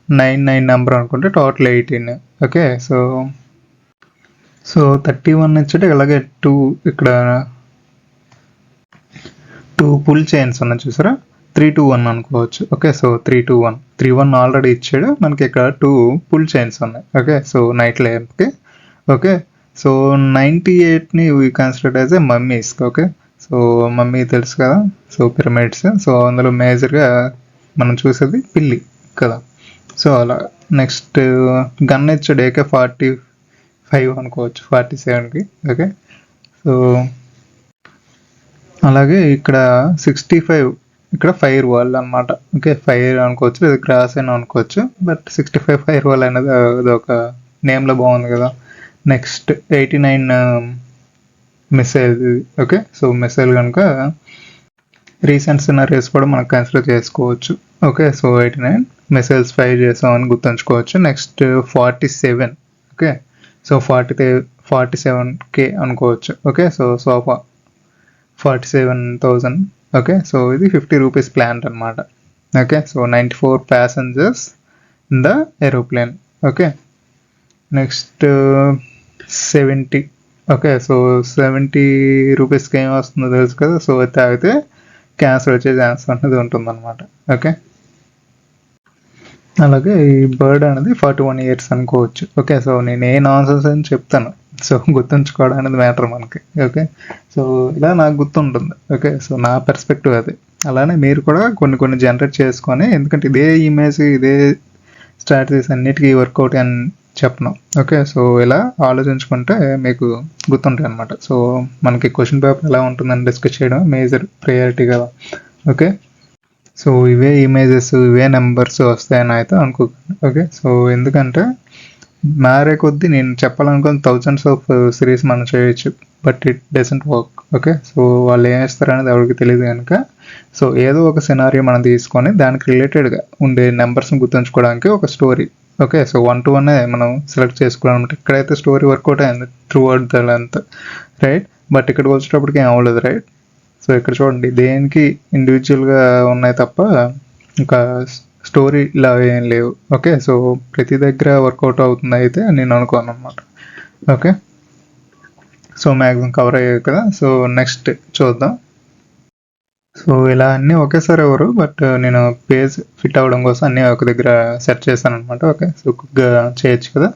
99 నెంబర్ అనుకుంటే టోటల్ 18. ఓకే, సో 31 ఇచ్చాడు. అలాగే 2 ఇక్కడ 2 పుల్ చైన్స్ ఉన్నాయి చూసారా, 3-2-1 అనుకోవచ్చు. ఓకే, సో 3-2-1 3-1 ఆల్రెడీ ఇచ్చాడు మనకి. ఇక్కడ 2 పుల్ చైన్స్ ఉన్నాయి. ఓకే, సో నైట్ ల్యాంప్కి. ఓకే, సో 98ని we considered as a mummies. Okay, so mummy తెలుసు కదా, సో పిరమిడ్స్. సో అందులో మేజర్గా మనం చూసేది పిల్లి కదా. సో అలా నెక్స్ట్ గన్ ఇచ్చాడు AK-45 అనుకోవచ్చు 47కి. ఓకే, సో అలాగే ఇక్కడ 65 ఇక్కడ ఫైర్ వాల్ అనమాట. ఓకే, ఫైర్ అనుకోవచ్చు లేదా గ్రాస్ అయినా అనుకోవచ్చు, బట్ 65 ఫైర్ వాల్ అనేది అది ఒక నేమ్లో బాగుంది కదా. Next 89 missile. Okay, so missile కనుక రీసెంట్ సినారీస్ కూడా మనం కన్సిడర్ చేసుకోవచ్చు. ఓకే, సో 89 మిసైల్స్ ఫైర్ చేసామని గుర్తుంచుకోవచ్చు. నెక్స్ట్ 47. ఓకే, సో 47K అనుకోవచ్చు. Okay, so sofa 47,000. Okay, so ఇది 50 రూపీస్ ప్లాంట్ అనమాట. Okay, so 94 passengers in the aeroplane. Okay, next 70. Okay, so 70 రూపీస్కి ఏం వస్తుందో తెలుసు కదా. సో అది తాగితే క్యాన్సర్ వచ్చే ఛాన్స్ అనేది ఉంటుందన్నమాట. ఓకే, అలాగే ఈ బర్డ్ అనేది 41 years అనుకోవచ్చు. ఓకే, సో నేను ఏ నాన్సెన్స్ అని చెప్తాను, సో గుర్తుంచుకోవడం అనేది మ్యాటర్ మనకి. ఓకే, సో ఇలా నాకు గుర్తుంటుంది. ఓకే, సో నా పర్స్పెక్టివ్ అది. అలానే మీరు కూడా కొన్ని జనరేట్ చేసుకొని, ఎందుకంటే ఇదే ఇమేజ్ ఇదే స్ట్రాటజీస్ అన్నిటికీ వర్కౌట్ అని చెప్పను. ఓకే, సో ఇలా ఆలోచించుకుంటే మీకు గుర్తుంటాయి అనమాట. సో మనకి క్వశ్చన్ పేపర్ ఎలా ఉంటుందని డిస్కస్ చేయడం మేజర్ ప్రయారిటీ కదా. ఓకే, సో ఇవే ఇమేజెస్ ఇవే నెంబర్స్ వస్తాయని అయితే అనుకోకండి. ఓకే, సో ఎందుకంటే మారే కొద్దీ నేను చెప్పాలనుకున్న థౌజండ్స్ ఆఫ్ సిరీస్ మనం చేయొచ్చు, but it doesn't work. Okay, so వాళ్ళు ఏం చేస్తారు అనేది ఎవరికి తెలియదు కనుక, సో ఏదో ఒక సినారియో మనం తీసుకొని దానికి రిలేటెడ్గా ఉండే నెంబర్స్ని గుర్తుంచుకోవడానికి ఒక స్టోరీ. ఓకే, సో 1-1 మనం సెలెక్ట్ చేసుకోవాలన్నమాట. ఇక్కడైతే స్టోరీ వర్కౌట్ అయింది through out the length, right. But ఇక్కడికి వచ్చేటప్పటికి ఏం అవ్వలేదు, రైట్. సో ఇక్కడ చూడండి, దేనికి ఇండివిజువల్గా ఉన్నాయి తప్ప ఇంకా స్టోరీ ఇలా ఏం లేవు. ఓకే, సో ప్రతి దగ్గర వర్కౌట్ అవుతుంది అయితే నేను అనుకోను అనమాట. ఓకే, సో మ్యాక్సిమం కవర్ అయ్యాయి కదా. సో నెక్స్ట్ చూద్దాం. సో ఇలా అన్నీ ఒకేసారి ఎవరు, బట్ నేను పేజ్ ఫిట్ అవ్వడం కోసం అన్నీ ఒక దగ్గర సెట్ చేశాను అనమాట. ఓకే, సో క్విక్గా చేయొచ్చు కదా.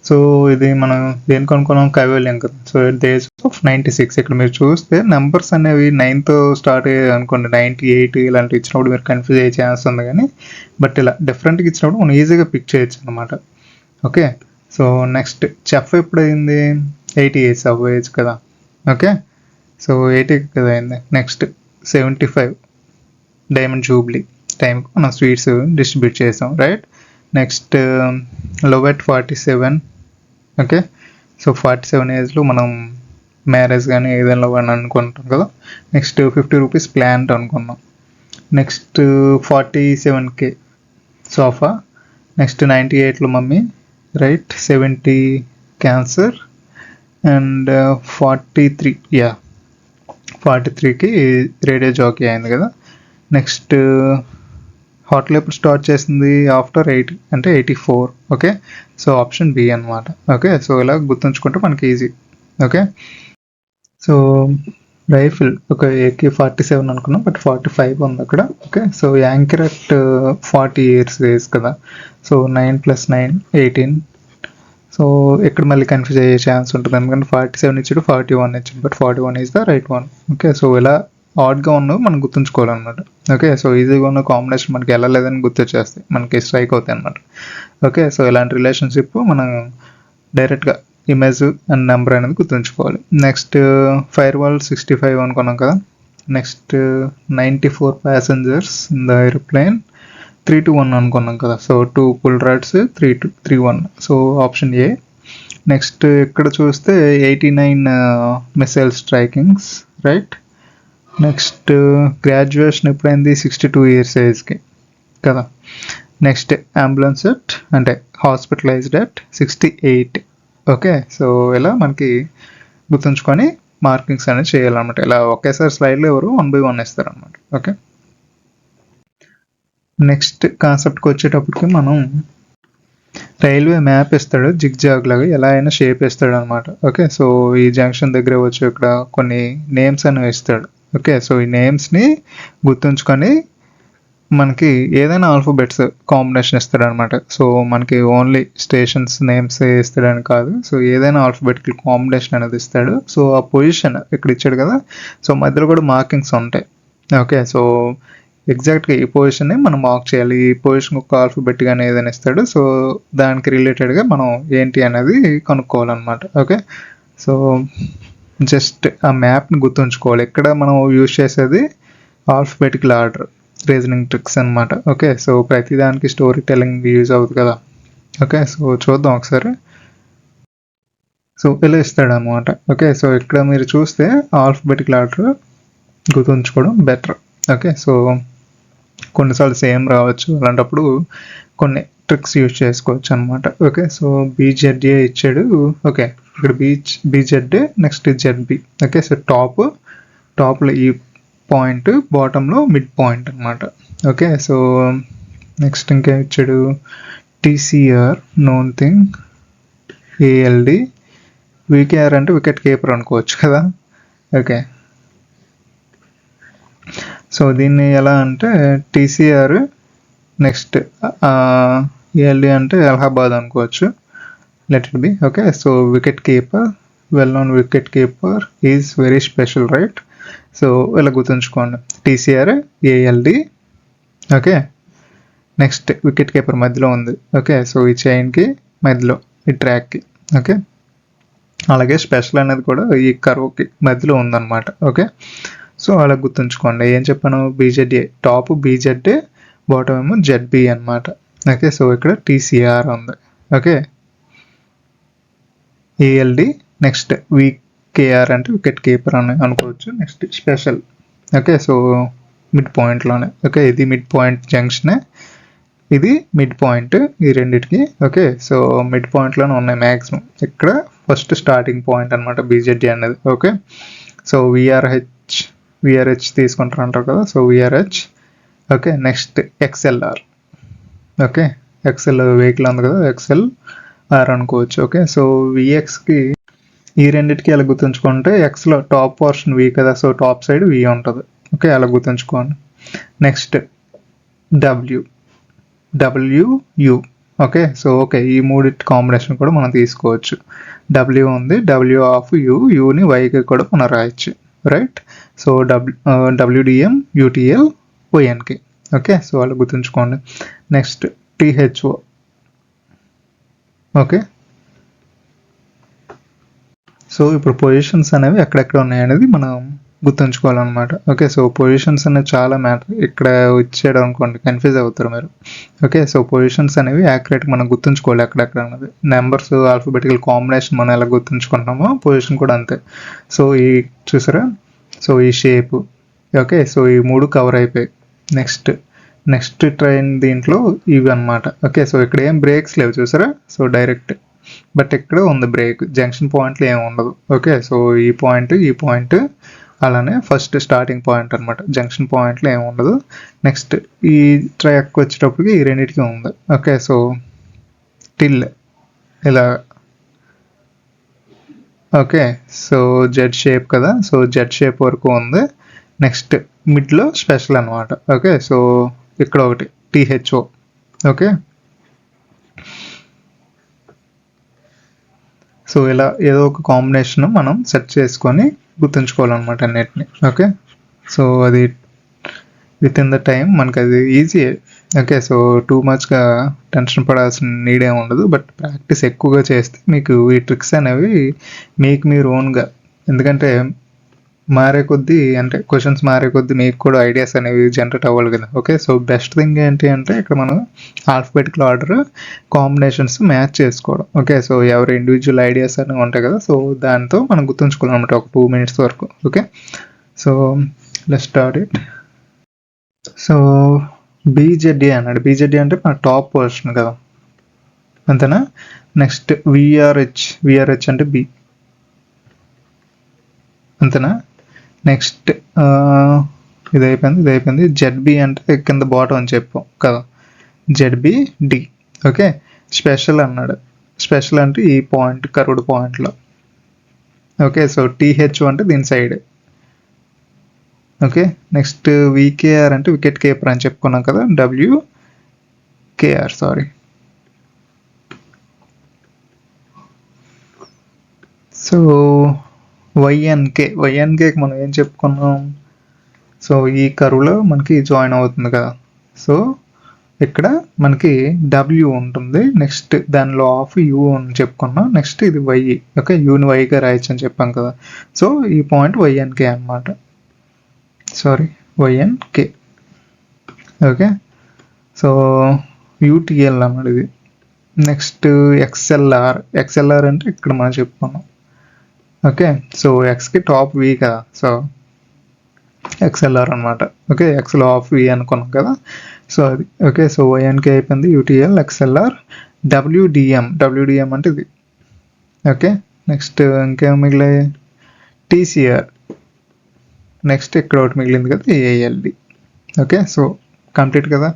సో ఇది మనం దేనికి అనుకున్నాం, కైవల్యం కదా. So at the age of 96. ఇక్కడ మీరు చూస్తే నెంబర్స్ అనేవి 9తో స్టార్ట్ అయ్యాయి అనుకోండి, 98 ఇలాంటివి ఇచ్చినప్పుడు మీరు కన్ఫ్యూజ్ అయ్యే ఛాన్స్ ఉంది. కానీ బట్ ఇలా డిఫరెంట్గా ఇచ్చినప్పుడు మనం ఈజీగా పిక్ చేయొచ్చు అనమాట. ఓకే, సో నెక్స్ట్ చెఫ్ ఎప్పుడు అయింది, 80 years ఆఫ్ ఏజ్ కదా. ఓకే, సో 80 కదా అయింది. నెక్స్ట్ 75 డైమండ్ జూబ్లీ టైంకి మనం స్వీట్స్ డిస్ట్రిబ్యూట్ చేసాం, రైట్. నెక్స్ట్ లోవెట్ 47. ఓకే, సో 47 ఏజ్లో మనం మ్యారేజ్ కానీ ఏదైనా కానీ అనుకుంటాం కదా. నెక్స్ట్ 50 రూపీస్ ప్లాంట్ అనుకున్నాం. Next 47K sofa. నెక్స్ట్ 98లో మమ్మీ, రైట్. 70 క్యాన్సర్ అండ్ 43 43కి రేడియో జాకీ అయింది కదా. నెక్స్ట్ హోటల్ ఎప్పుడు స్టార్ట్ చేసింది, ఆఫ్టర్ 80 అంటే 84. ఓకే, సో ఆప్షన్ బి అనమాట. ఓకే, సో ఇలా గుర్తుంచుకుంటే మనకి ఈజీ. ఓకే, సో రైఫిల్ ఒక AK-47 అనుకున్నాం, బట్ 45 ఉంది అక్కడ. ఓకే, సో యాంకరెట్ 40 years ఏజ్ కదా. సో 9 + 9 18. సో ఇక్కడ మళ్ళీ కన్ఫ్యూజ్ అయ్యే ఛాన్స్ ఉంటుంది, ఎందుకంటే 47 ఇచ్చాడు 41 ఇచ్చాడు, but 41 is the right one. Okay, so ఇలా ఆడ్గా ఉన్నవి మనం గుర్తుంచుకోవాలన్నమాట. ఓకే, సో ఈజీగా ఉన్న కాంబినేషన్ మనకి వెళ్ళలేదని గుర్తొచ్చేస్తాయి, మనకి స్ట్రైక్ అవుతాయి అనమాట. ఓకే, సో ఇలాంటి రిలేషన్షిప్ మనం డైరెక్ట్గా ఇమేజ్ అండ్ నెంబర్ అనేది గుర్తుంచుకోవాలి. నెక్స్ట్ ఫైర్ వాల్ 65 అనుకున్నాం కదా. Next 94 passengers in the aeroplane, 3-1 అనుకున్నాం కదా. So 2 pull rods 3-1. So option A. Next ఇక్కడ చూస్తే 89 missile strikings, right. Next graduation ఎప్పుడైంది, 62 ఇయర్స్ ఏజ్కి కదా. నెక్స్ట్ అంబులెన్స్ ఎట్ అంటే హాస్పిటలైజ్డ్ ఎట్ 68. ఓకే, సో ఇలా మనకి గుర్తుంచుకొని మార్కింగ్స్ అనేది చేయాలన్నమాట. ఇలా ఒకేసారి స్లైడ్లో ఎవరు 1 by 1 ఇస్తారనమాట. ఓకే, నెక్స్ట్ కాన్సెప్ట్కి వచ్చేటప్పటికి మనం రైల్వే మ్యాప్ ఇస్తాడు, జిగ్ జాగ్ లాగా ఎలా అయినా షేప్ ఇస్తాడు అనమాట. ఓకే, సో ఈ జంక్షన్ దగ్గర వచ్చి ఇక్కడ కొన్ని నేమ్స్ అనేవి ఇస్తాడు. ఓకే, సో ఈ నేమ్స్ని గుర్తుంచుకొని మనకి ఏదైనా ఆల్ఫాబెట్స్ కాంబినేషన్ ఇస్తాడు అనమాట. సో మనకి ఓన్లీ స్టేషన్స్ నేమ్స్ ఇస్తాడని కాదు, సో ఏదైనా ఆల్ఫాబెటికల్ కాంబినేషన్ అనేది ఇస్తాడు. సో ఆ పొజిషన్ ఇక్కడ ఇచ్చాడు కదా, సో మధ్యలో కూడా మార్కింగ్స్ ఉంటాయి. ఓకే, సో ఎగ్జాక్ట్గా ఈ పొజిషన్ని మనం మార్క్ చేయాలి. ఈ పొజిషన్ ఒక ఆల్ఫాబెట్ కానీ ఏదైనా ఇస్తాడు, సో దానికి రిలేటెడ్గా మనం ఏంటి అనేది కనుక్కోవాలన్నమాట. ఓకే, సో జస్ట్ ఆ మ్యాప్ని గుర్తుంచుకోవాలి. ఇక్కడ మనం యూజ్ చేసేది ఆల్ఫాబెటికల్ ఆర్డర్ రీజనింగ్ ట్రిక్స్ అనమాట. ఓకే, సో ప్రతిదానికి స్టోరీ టెల్లింగ్ యూజ్ అవుతుంది కదా. ఓకే, సో చూద్దాం ఒకసారి. సో ఇలా ఇస్తాడు అనమాట. ఓకే, సో ఇక్కడ మీరు చూస్తే ఆల్ఫాబెటికల్ ఆర్డర్ గుర్తుంచుకోవడం బెటర్. ఓకే, సో కొన్నిసార్లు సేమ్ రావచ్చు, అలాంటప్పుడు కొన్ని ట్రిక్స్ యూజ్ చేసుకోవచ్చు అనమాట. ఓకే, సో బీజెడ్ఏ ఇచ్చాడు. ఓకే, ఇక్కడ BZ, next ZB. Okay, so టాప్లో ఈ పాయింట్, బాటంలో మిడ్ పాయింట్ అనమాట. ఓకే, సో నెక్స్ట్ ఇంకా ఇచ్చాడు టీసీఆర్, నోన్ థింగ్, ఏఎల్డి, వికేఆర్ అంటే వికెట్ కీపర్ అనుకోవచ్చు కదా. ఓకే, సో దీన్ని ఎలా అంటే టీసీఆర్, నెక్స్ట్ ఏఎల్డి అంటే అలహాబాద్ అనుకోవచ్చు, let it be. Okay, so wicket keeper, well known wicket keeper is very special, right. So ఇలా గుర్తుంచుకోండి, TCR, ALD. Okay, next wicket keeper మధ్యలో ఉంది. ఓకే, సో ఈ చైన్కి మధ్యలో, ఈ ట్రాక్కి. ఓకే, అలాగే స్పెషల్ అనేది కూడా ఈ కర్వ్కి మధ్యలో ఉందన్నమాట. ఓకే, సో అలా గుర్తుంచుకోండి. ఏం చెప్పాను, బీజెడ్ఏ టాప్, బీజెడ్ఏ బాటమ్ ఏమో జెడ్బి అనమాట. ఓకే, సో ఇక్కడ టీసీఆర్ ఉంది. ఓకే, ఏఎల్డి, నెక్స్ట్ వికేఆర్ అంటే వికెట్ కీపర్ అని అనుకోవచ్చు, next special. Okay, so mid పాయింట్లోనే. ఓకే, ఇది మిడ్ పాయింట్ జంక్షనే, ఇది మిడ్ పాయింట్ ఈ రెండిటికి. ఓకే, సో మిడ్ పాయింట్లోనే ఉన్నాయి మ్యాక్సిమం. ఇక్కడ ఫస్ట్ స్టార్టింగ్ పాయింట్ అనమాట బీజెడ్ఏ అనేది. ఓకే, సో విఆర్హెచ్ తీసుకుంటారు అంటారు కదా, so VRH. Okay, next XLR. Okay, XL vehicle ఉంది కదా, ఎక్స్ఎల్ఆర్ అనుకోవచ్చు. ఓకే, సో విఎక్స్కి ఈ రెండింటికి అలా గుర్తుంచుకుంటే, ఎక్స్లో టాప్ పోర్షన్ వి కదా, సో టాప్ సైడ్ వి ఉంటుంది. ఓకే, అలా గుర్తుంచుకోండి. నెక్స్ట్ డబ్ల్యూయు. ఓకే, సో ఓకే, ఈ మూడింటి కాంబినేషన్ కూడా మనం తీసుకోవచ్చు. డబ్ల్యూ ఉంది, డబ్ల్యూ ఆఫ్ యూని వైకి కూడా మనం రాయొచ్చు, రైట్. సో డబ్ల్యూడిఎం, యూటిఎల్, ఓఎన్కి. ఓకే, సో అలా గుర్తుంచుకోండి. Next THO. ఓకే, సో ఇప్పుడు పొజిషన్స్ అనేవి ఎక్కడెక్కడ ఉన్నాయనేది మనం గుర్తుంచుకోవాలన్నమాట. ఓకే, సో పొజిషన్స్ అనేవి చాలా మ్యాటర్. ఇక్కడ ఇచ్చాడు అనుకోండి కన్ఫ్యూజ్ అవుతారు మీరు. ఓకే, సో పొజిషన్స్ అనేవి యాక్యురేట్గా మనం గుర్తుంచుకోవాలి ఎక్కడెక్కడ అన్నది. నెంబర్స్ ఆల్ఫాబెటికల్ కాంబినేషన్ మనం ఎలా గుర్తుంచుకుంటున్నామో పొజిషన్ కూడా అంతే. సో ఈ చూసారా, సో ఈ షేప్. ఓకే, సో ఈ మూడు కవర్ అయిపోయాయి. నెక్స్ట్ ట్రైన్ దీంట్లో ఇవి అనమాట. ఓకే, సో ఇక్కడ ఏం బ్రేక్స్ లేవు చూసారా, సో డైరెక్ట్. బట్ ఇక్కడ ఉంది బ్రేక్, జంక్షన్ పాయింట్లో ఏమి ఉండదు. ఓకే, సో ఈ పాయింట్ అలానే ఫస్ట్ స్టార్టింగ్ పాయింట్ అనమాట, జంక్షన్ పాయింట్లో ఏమి ఉండదు. నెక్స్ట్ ఈ ట్రాక్ వచ్చేటప్పటికి ఈ రెండింటికి ఉంది. ఓకే, సో టిల్ ఇలా. ఓకే, సో జెడ్ షేప్ కదా, సో జెడ్ షేప్ వరకు ఉంది. నెక్స్ట్ మిడ్లో స్పెషల్ అనమాట. ఓకే, సో ఇక్కడ ఒకటి టిహెచ్ఓ. ఓకే, సో ఇలా ఏదో ఒక కాంబినేషన్ మనం సెట్ చేసుకొని గుర్తుంచుకోవాలన్నమాట అన్నిటిని. ఓకే, సో అది విత్ ఇన్ ద టైం మనకు అది ఈజీ. ఓకే, సో టూ మచ్గా టెన్షన్ పడాల్సిన నీడ్ ఏమి ఉండదు. బట్ ప్రాక్టీస్ ఎక్కువగా చేస్తే మీకు ఈ ట్రిక్స్ అనేవి మీరు ఓన్గా, ఎందుకంటే మారే కొద్దీ అంటే క్వశ్చన్స్ మారే కొద్దీ మీకు కూడా ఐడియాస్ అనేవి జనరేట్ అవ్వాలి కదా. ఓకే, సో బెస్ట్ థింగ్ ఏంటి అంటే ఇక్కడ మనం ఆల్ఫబెటికల్ ఆర్డర్ కాంబినేషన్స్ మ్యాచ్ చేసుకోవడం. ఓకే, సో ఎవరి ఇండివిజువల్ ఐడియాస్ అనేవి ఉంటాయి కదా, సో దాంతో మనం గుర్తుంచుకోవాలన్నమాట ఒక 2 minutes వరకు. Okay, so let's start it. So BZA అన్నాడు. బీజెడ్ఏ అంటే మన టాప్ పోర్షన్ కదా, అంతేనా. నెక్స్ట్ విఆర్హెచ్ అంటే బి, అంతేనా. నెక్స్ట్ ఇది అయిపోయింది. జెడ్బి అంటే కింద బాటం అని చెప్పాం కదా, జెడ్బి డి. ఓకే, స్పెషల్ అన్నాడు. స్పెషల్ అంటే ఈ పాయింట్, కర్వ్డ్ పాయింట్లో. ఓకే, సో టీహెచ్ అంటే దీని సైడ్. ఓకే, నెక్స్ట్ వికేఆర్ అంటే వికెట్ కీపర్ అని చెప్పుకున్నాం కదా, డబ్ల్యూకేఆర్ సారీ. సో వైఎన్కేకి మనం ఏం చెప్పుకున్నాం, సో ఈ కరువులో మనకి జాయిన్ అవుతుంది కదా, సో ఇక్కడ మనకి డబ్ల్యూ ఉంటుంది. నెక్స్ట్ దానిలో ఆఫ్ యూ అని చెప్పుకున్నాం. నెక్స్ట్ ఇది వై. ఓకే, యూని వైగా రాయొచ్చు అని చెప్పాం కదా, సో ఈ పాయింట్ వైఎన్కే అనమాట. సారీ, వైఎన్కే. ఓకే, సో యూటిఎల్ అన్నది ఇది. నెక్స్ట్ ఎక్స్ఎల్ఆర్ అంటే ఇక్కడ మనం చెప్పుకున్నాం. ఓకే, సో ఎక్స్కి టాప్ వి కదా, సో ఎక్స్ఎల్ఆర్ అనమాట. ఓకే, ఎక్స్లో ఆఫ్ వి అనుకున్నాం కదా, సో అది. ఓకే, సో వైఎన్కే అయిపోయింది, యూటిఎల్, ఎక్స్ఎల్ఆర్, డబ్ల్యూడిఎం అంటే ఇది. ఓకే, నెక్స్ట్ ఇంకేం మిగిలాయి, టీసీఆర్. నెక్స్ట్ ఇక్కడ ఒకటి మిగిలింది కదా, ఏఎల్డి. ఓకే, సో కంప్లీట్ కదా.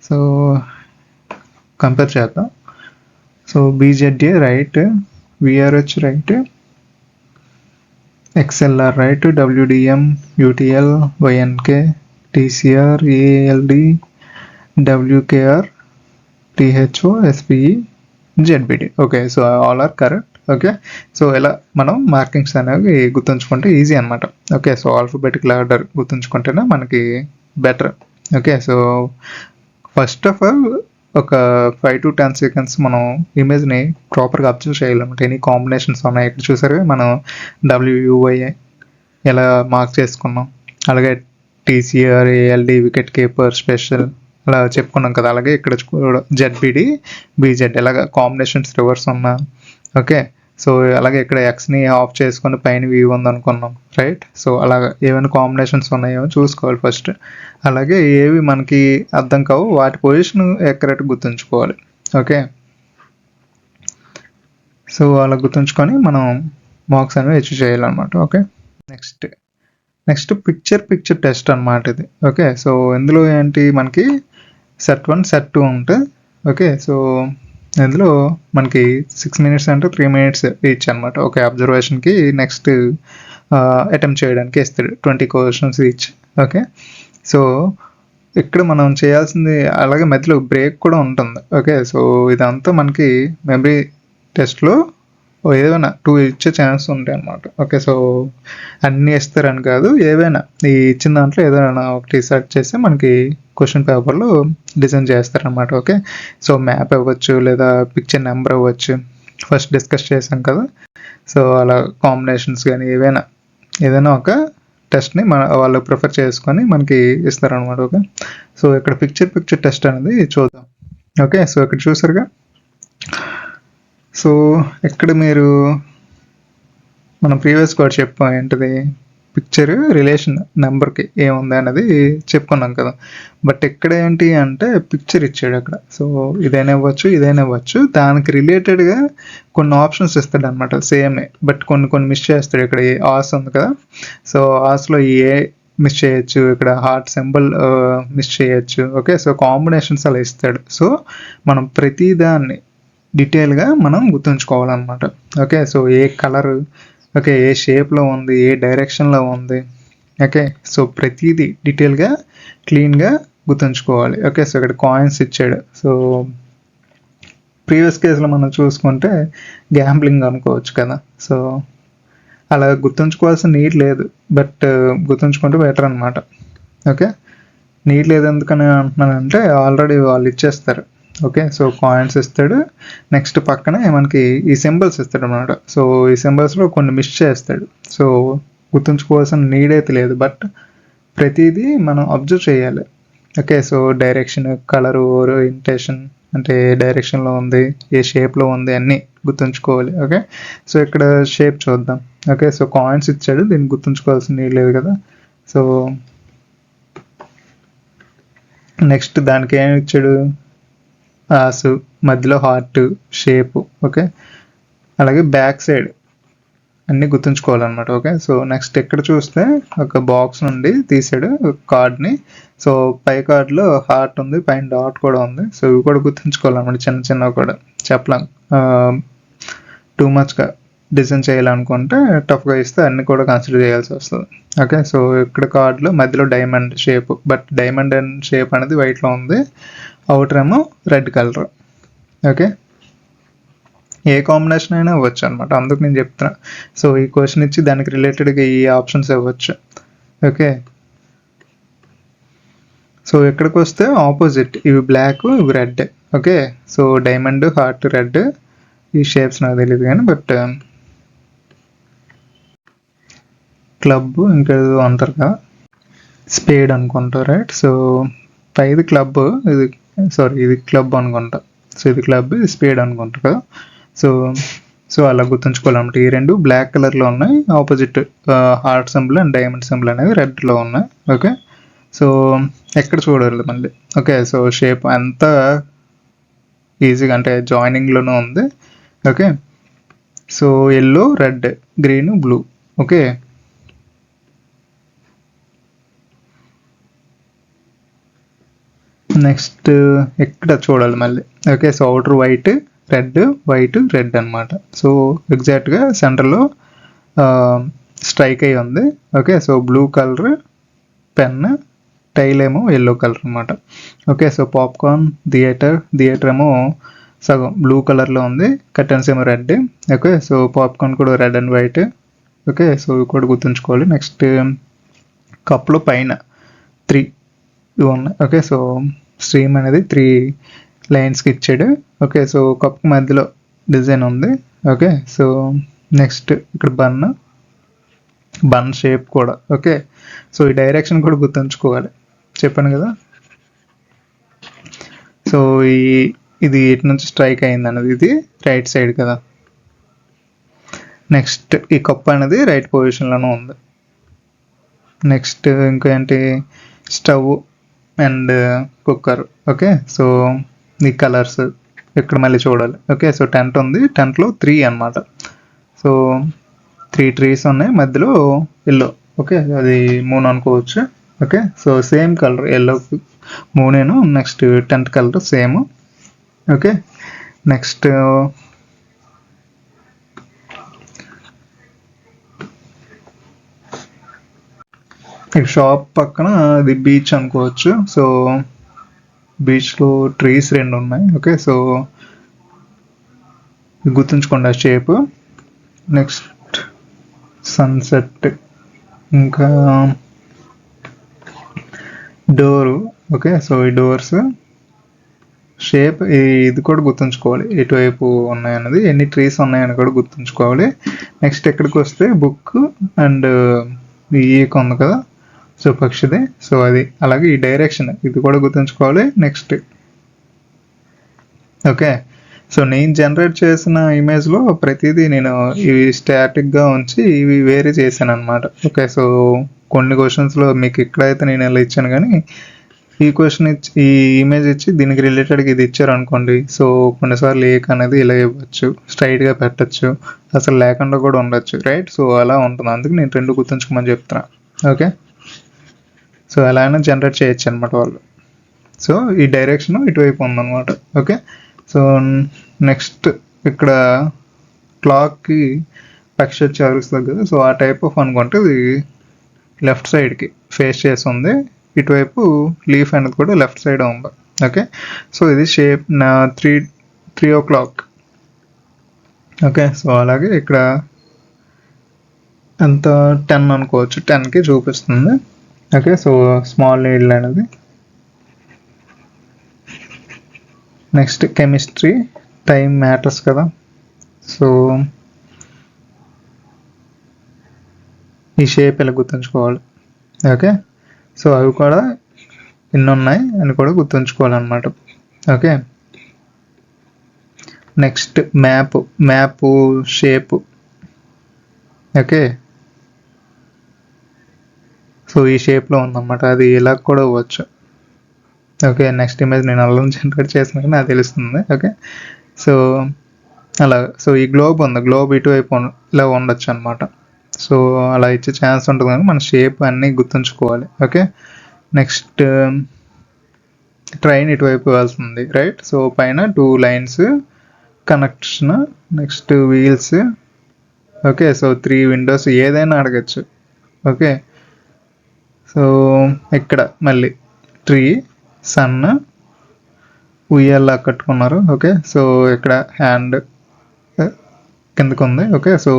సో కంపేర్ చేద్దాం. So BZA right, VRH right, XLR right, WDM, UTL, YNK, TCR, ALD, WKR, THO, SPE, ZBD. Okay, so all are correct. Okay, so ఇలా మనం markings అనేవి గుర్తుంచుకుంటే ఈజీ అనమాట. Okay, so alphabetical order గుర్తుంచుకుంటేనే మనకి better. Okay, so first of all ఒక 5 to 10 seconds మనం ఇమేజ్ని ప్రాపర్గా అబ్జర్వ్ చేయాలన్నమాట. ఎనీ కాంబినేషన్స్ ఉన్నాయి ఇక్కడ చూసారు, మనం డబ్ల్యూయువై ఎలా మార్క్ చేసుకున్నాం, అలాగే టీసీఆర్, ఏఎల్డి, వికెట్ కీపర్, స్పెషల్ అలా చెప్పుకున్నాం కదా. అలాగే ఇక్కడ జెడ్బిడి, బీజెడ్ ఎలాగ కాంబినేషన్స్ రివర్స్ ఉన్నా. ఓకే, సో అలాగే ఇక్కడ ఎక్స్ని ఆఫ్ చేసుకొని పైన వీ ఉంది అనుకున్నాం, రైట్. సో అలాగా ఏమైనా కాంబినేషన్స్ ఉన్నాయో చూసుకోవాలి ఫస్ట్. అలాగే ఏవి మనకి అర్థం కావు వాటి పొజిషన్ ఎక్కడెట్ గుర్తుంచుకోవాలి. ఓకే, సో అలా గుర్తుంచుకొని మనం మార్క్స్ అనేవి అచీవ్ చేయాలన్నమాట. ఓకే, నెక్స్ట్ పిక్చర్ టెస్ట్ అనమాట ఇది. ఓకే, సో ఇందులో ఏంటి మనకి సెట్ 1 సెట్ 2 ఉంటుంది. ఓకే, సో ఇందులో మనకి 6 minutes అంటే 3 minutes ఈచ్ అనమాట. ఓకే, అబ్జర్వేషన్కి నెక్స్ట్ అటెంప్ట్ చేయడానికి ఇస్తాడు 20 questions ఈచ్. ఓకే, సో ఇక్కడ మనం చేయాల్సింది, అలాగే మధ్యలో బ్రేక్ కూడా ఉంటుంది. ఓకే, సో ఇదంతా మనకి మెమరీ టెస్ట్లో ఏదైనా 2 ఇచ్చే ఛాన్స్ ఉంటాయి అనమాట. ఓకే, సో అన్నీ ఇస్తారని కాదు, ఏవైనా ఈ ఇచ్చిన దాంట్లో ఏదైనా ఒకటి సెర్చ్ చేసి మనకి క్వశ్చన్ పేపర్లో డిజైన్ చేస్తారనమాట. ఓకే, సో మ్యాప్ అవ్వచ్చు లేదా పిక్చర్ నెంబర్ అవ్వచ్చు, ఫస్ట్ డిస్కస్ చేసాం కదా. సో అలా కాంబినేషన్స్ కానీ ఏదైనా ఒక టెస్ట్ని వాళ్ళు ప్రిఫర్ చేసుకొని మనకి ఇస్తారనమాట. ఓకే, సో ఇక్కడ పిక్చర్ టెస్ట్ అనేది చూద్దాం. ఓకే, సో ఇక్కడ చూసారుగా, సో ఇక్కడ మీరు మనం ప్రీవియస్ కూడా చెప్పాం ఏంటిది, పిక్చర్ రిలేషన్ నెంబర్కి ఏముంది అనేది చెప్పుకున్నాం కదా. బట్ ఇక్కడ ఏంటి అంటే పిక్చర్ ఇచ్చాడు అక్కడ. సో ఇదైనా ఇవ్వచ్చు, దానికి రిలేటెడ్గా కొన్ని ఆప్షన్స్ ఇస్తాడు అనమాట, సేమే. బట్ కొన్ని మిస్ చేస్తాడు. ఇక్కడ ఆస్ ఉంది కదా, సో ఆస్లో ఏ మిస్ చేయొచ్చు, ఇక్కడ హార్ట్ సింబల్ మిస్ చేయొచ్చు. ఓకే, సో కాంబినేషన్స్ అలా ఇస్తాడు. సో మనం ప్రతిదాన్ని డీటెయిల్గా మనం గుర్తుంచుకోవాలన్నమాట. ఓకే, సో ఏ కలర్, ఓకే ఏ షేప్లో ఉంది, ఏ డైరెక్షన్లో ఉంది. ఓకే, సో ప్రతిదీ డీటెయిల్గా క్లీన్గా గుర్తుంచుకోవాలి. ఓకే, సో ఇక్కడ కాయిన్స్ ఇచ్చాడు. సో ప్రీవియస్ కేసులో మనం చూసుకుంటే గ్యాంబ్లింగ్ అనుకోవచ్చు కదా. సో అలా గుర్తుంచుకోవాల్సిన నీడ్ లేదు, బట్ గుర్తుంచుకుంటే బెటర్ అనమాట. ఓకే, నీడ్ లేదు ఎందుకని అంటున్నానంటే ఆల్రెడీ వాళ్ళు ఇచ్చేస్తారు. ఓకే, సో కాయిన్స్ ఇస్తాడు, నెక్స్ట్ పక్కనే మనకి ఈ సింబల్స్ ఇస్తాడు అనమాట. సో ఈ సింబల్స్లో కొన్ని మిస్ చేస్తాడు. సో గుర్తుంచుకోవాల్సిన నీడ్ అయితే లేదు, బట్ ప్రతిదీ మనం అబ్జర్వ్ చేయాలి. Okay, so direction, colour, orientation, అంటే ఏ డైరెక్షన్లో ఉంది, ఏ షేప్లో ఉంది అన్నీ గుర్తుంచుకోవాలి. ఓకే, సో ఇక్కడ షేప్ చూద్దాం. ఓకే, సో కాయిన్స్ ఇచ్చాడు, దీన్ని గుర్తుంచుకోవాల్సిన నీడ్ లేదు కదా. సో నెక్స్ట్ దానికి ఏమి ఇచ్చాడు, ఆసు, మధ్యలో హార్ట్ షేపు. ఓకే, అలాగే బ్యాక్ సైడ్ అన్నీ గుర్తుంచుకోవాలన్నమాట. ఓకే, సో నెక్స్ట్ ఇక్కడ చూస్తే ఒక బాక్స్ నుండి తీసాడు కార్డ్ని. సో పై కార్డ్లో హార్ట్ ఉంది, పైన డాట్ కూడా ఉంది. సో ఇవి కూడా గుర్తుంచుకోవాలన్నమాట, చిన్న చిన్నవి కూడా. చెప్పలేం టూ మచ్గా డిజైన్ చేయాలనుకుంటే టఫ్గా ఇస్తే అన్ని కూడా కన్సిడర్ చేయాల్సి వస్తుంది. ఓకే, సో ఇక్కడ కార్డ్లో మధ్యలో diamond shape, but diamond and shape అనేది వైట్లో ఉంది, అవుటర్ ఏమో రెడ్ కలర్. ఓకే, ఏ కాంబినేషన్ అయినా ఇవ్వచ్చు అనమాట, అందుకు నేను చెప్తున్నా. సో ఈ క్వశ్చన్ ఇచ్చి దానికి రిలేటెడ్గా ఈ ఆప్షన్స్ ఇవ్వచ్చు. ఓకే, సో ఇక్కడికి వస్తే ఆపోజిట్, ఇవి బ్లాక్, ఇవి red. Okay, so diamond, heart, red, ఈ షేప్స్ నాకు తెలియదు కానీ, బట్ క్లబ్ ఇంకేదో అంటారు కదా, స్పేడ్ అనుకుంటా, రైట్. సో పైది క్లబ్, ఇది సారీ ఇది క్లబ్ అనుకుంటా. సో ఇది క్లబ్, ఇది స్పేడ్ అనుకుంటా కదా. సో సో అలా గుర్తుంచుకోవాలన్నమాట. ఈ రెండు బ్లాక్ కలర్లో ఉన్నాయి, opposite heart symbol and diamond symbol అనేవి రెడ్లో ఉన్నాయి. ఓకే, సో ఎక్కడ చూడాలి మళ్ళీ. ఓకే, సో షేప్ అంతా ఈజీగా అంటే జాయినింగ్లోనే ఉంది. Okay, so yellow, red, green, blue. Okay, next ఎక్కడ చూడాలి మళ్ళీ. Okay, so outer white, red, white, red అనమాట. సో ఎగ్జాక్ట్గా సెంటర్లో స్ట్రైక్ అయ్యి ఉంది. Okay, so blue colour pen, tail ఏమో ఎల్లో కలర్ అనమాట. ఓకే, సో పాప్కార్న్ థియేటర్ ఏమో సగం బ్లూ కలర్లో ఉంది, కర్టన్స్ ఏమో రెడ్. ఓకే, సో పాప్కార్న్ కూడా red and white. Okay, so ఇవి కూడా గుర్తుంచుకోవాలి. నెక్స్ట్ కప్లో పైన 3 ఇవి ఉన్నాయి. ఓకే, సో స్ట్రీమ్ అనేది 3 లైన్స్కి ఇచ్చాడు. ఓకే, సో కప్ మధ్యలో డిజైన్ ఉంది. ఓకే, సో నెక్స్ట్ ఇక్కడ బన్ షేప్ కూడా. ఓకే, సో ఈ డైరెక్షన్ కూడా గుర్తుంచుకోవాలి, చెప్పాను కదా. సో ఇది ఇటు నుంచి స్ట్రైక్ అయింది అన్నది, ఇది రైట్ సైడ్ కదా. నెక్స్ట్ ఈ కప్ అనేది రైట్ పొజిషన్లోనే ఉంది. నెక్స్ట్ ఇంకా ఏంటి, stove and cooker. Okay, so ఈ కలర్స్ ఇక్కడ మళ్ళీ చూడాలి. ఓకే, సో టెంట్ ఉంది, టెంట్లో 3 అనమాట. సో 3 ట్రీస్ ఉన్నాయి, మధ్యలో ఎల్లో. ఓకే, అది మూన్ అనుకోవచ్చు. Okay, so same colour yellow మూనేను, next tent colour same. Okay, next ఈ షాప్ పక్కన అది బీచ్ అనుకోవచ్చు. సో బీచ్లో ట్రీస్ 2 ఉన్నాయి. ఓకే, సో గుర్తుంచుకోండి ఆ షేప్. నెక్స్ట్ సన్సెట్, ఇంకా డోరు. ఓకే, సో ఈ డోర్స్ షేప్ ఇది కూడా గుర్తుంచుకోవాలి, ఎటువైపు ఉన్నాయన్నది, ఎన్ని ట్రీస్ ఉన్నాయని కూడా గుర్తుంచుకోవాలి. నెక్స్ట్ ఎక్కడికి వస్తే బుక్ అండ్ ఈక ఉంది కదా, సో పక్షిదే. సో అది అలాగే ఈ డైరెక్షన్ ఇది కూడా గుర్తుంచుకోవాలి. నెక్స్ట్ ఓకే, సో నేను జనరేట్ చేసిన ఇమేజ్లో ప్రతిదీ నేను ఇవి స్టాటిక్గా ఉంచి ఇవి వేరే చేశాను అనమాట. ఓకే, సో కొన్ని క్వశ్చన్స్లో మీకు ఇక్కడైతే నేను ఇలా ఇచ్చాను, కానీ ఈ క్వశ్చన్ ఇచ్చి ఈ ఇమేజ్ ఇచ్చి దీనికి రిలేటెడ్గా ఇది ఇచ్చారు అనుకోండి. సో కొన్నిసార్లు ఏక్ అనేది ఇలా ఇవ్వచ్చు, స్ట్రైట్గా పెట్టచ్చు, అసలు లేకుండా కూడా ఉండొచ్చు, రైట్. సో అలా ఉంటుంది, అందుకు నేను 2 గుర్తుంచుకోమని చెప్తున్నా. ఓకే, సో ఎలా అయినా జనరేట్ చేయొచ్చు అనమాట వాళ్ళు. సో ఈ డైరెక్షన్ ఇటువైపు ఉందన్నమాట. ఓకే, సో నెక్స్ట్ ఇక్కడ క్లాక్కి పక్షి వచ్చి అరుస్తుంది కదా, సో ఆ టైప్ ఆఫ్ అనుకుంటే ఇది లెఫ్ట్ సైడ్కి ఫేస్ చేసి ఉంది, ఇటువైపు లీఫ్ అనేది కూడా లెఫ్ట్ సైడ్ ఉంది. ఓకే, సో ఇది షేప్ నా 3 o'clock. ఓకే, సో అలాగే ఇక్కడ ఎంత 10 అనుకోవచ్చు, 10కి చూపిస్తుంది. ఓకే, సో స్మాల్ నీడిల్ అనేది. నెక్స్ట్ కెమిస్ట్రీ, టైం మ్యాటర్స్ కదా. సో ఈ షేప్ ఇలా గుర్తుంచుకోవాలి. ఓకే, సో అవి కూడా ఎన్ని ఉన్నాయి అని కూడా గుర్తుంచుకోవాలన్నమాట. Okay, next map shape. Okay, so ఈ షేప్లో ఉందన్నమాట, అది ఇలా కూడా అవ్వచ్చు. ఓకే, నెక్స్ట్ ఇమేజ్ నేను అలా జనరేట్ చేసినాక నాకు తెలుస్తుంది. ఓకే, సో అలా. సో ఈ గ్లోబ్ ఉంది, గ్లోబ్ ఇటువైపు ఇలా ఉండొచ్చు అనమాట. సో అలా ఇచ్చే ఛాన్స్ ఉంటుంది కానీ మన షేప్ అన్నీ గుర్తుంచుకోవాలి. ఓకే, నెక్స్ట్ ట్రైన్ ఇటువైపు వెళ్తుంది, రైట్. సో పైన 2 lines connection, next wheels. Okay, so 3 Windows, ఏదైనా అడగచ్చు. ఓకే, సో ఇక్కడ మళ్ళీ ట్రీ, సన్, ఉయ్యాలా కట్టుకున్నారు. ఓకే, సో ఇక్కడ హ్యాండ్ కిందకు ఉంది. ఓకే, సో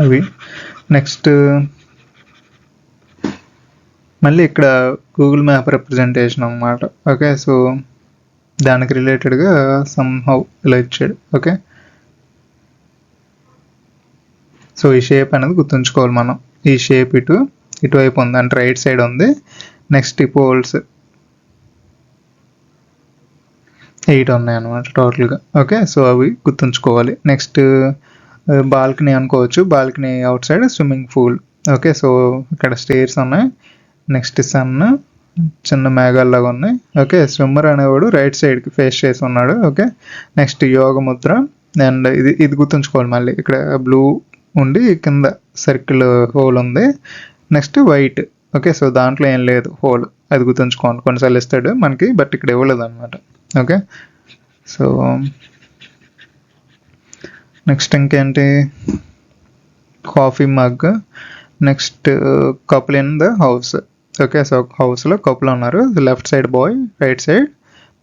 అవి. నెక్స్ట్ మళ్ళీ ఇక్కడ గూగుల్ మ్యాప్ రిప్రజెంటేషన్ అన్నమాట. ఓకే, సో దానికి రిలేటెడ్గా సమ్హౌ ఇలా ఇచ్చాడు. ఓకే, సో ఈ షేప్ అనేది గుర్తుంచుకోవాలి మనం. ఈ షేప్ ఇటువైపు ఉంది అంటే రైట్ సైడ్ ఉంది. నెక్స్ట్ ఈ పోల్స్ 8 ఉన్నాయి అన్నమాట టోటల్గా. ఓకే, సో అవి గుర్తుంచుకోవాలి. నెక్స్ట్ బాల్కనీ అనుకోవచ్చు, balcony out side swimming pool. Okay, so ఇక్కడ స్టేర్స్ ఉన్నాయి. నెక్స్ట్ సన్, చిన్న మేఘాల్లాగా ఉన్నాయి. ఓకే, స్విమ్మర్ అనేవాడు రైట్ సైడ్కి ఫేస్ చేసి ఉన్నాడు. Okay, next yoga Mudra. And ఇది గుర్తుంచుకోవాలి మళ్ళీ, ఇక్కడ బ్లూ ఉండి కింద సర్కిల్ హోల్ ఉంది. Next white. ఓకే, సో దాంట్లో ఏం లేదు హోల్, అది గుర్తుంచుకోండి. కొన్నిసార్లు ఇస్తాడు మనకి, బట్ ఇక్కడ ఇవ్వలేదు అనమాట. ఓకే, సో నెక్స్ట్ ఇంకేంటి, coffee mug. Next couple in the house. Okay, so హౌస్లో కపుల్ ఉన్నారు, left side boy, right side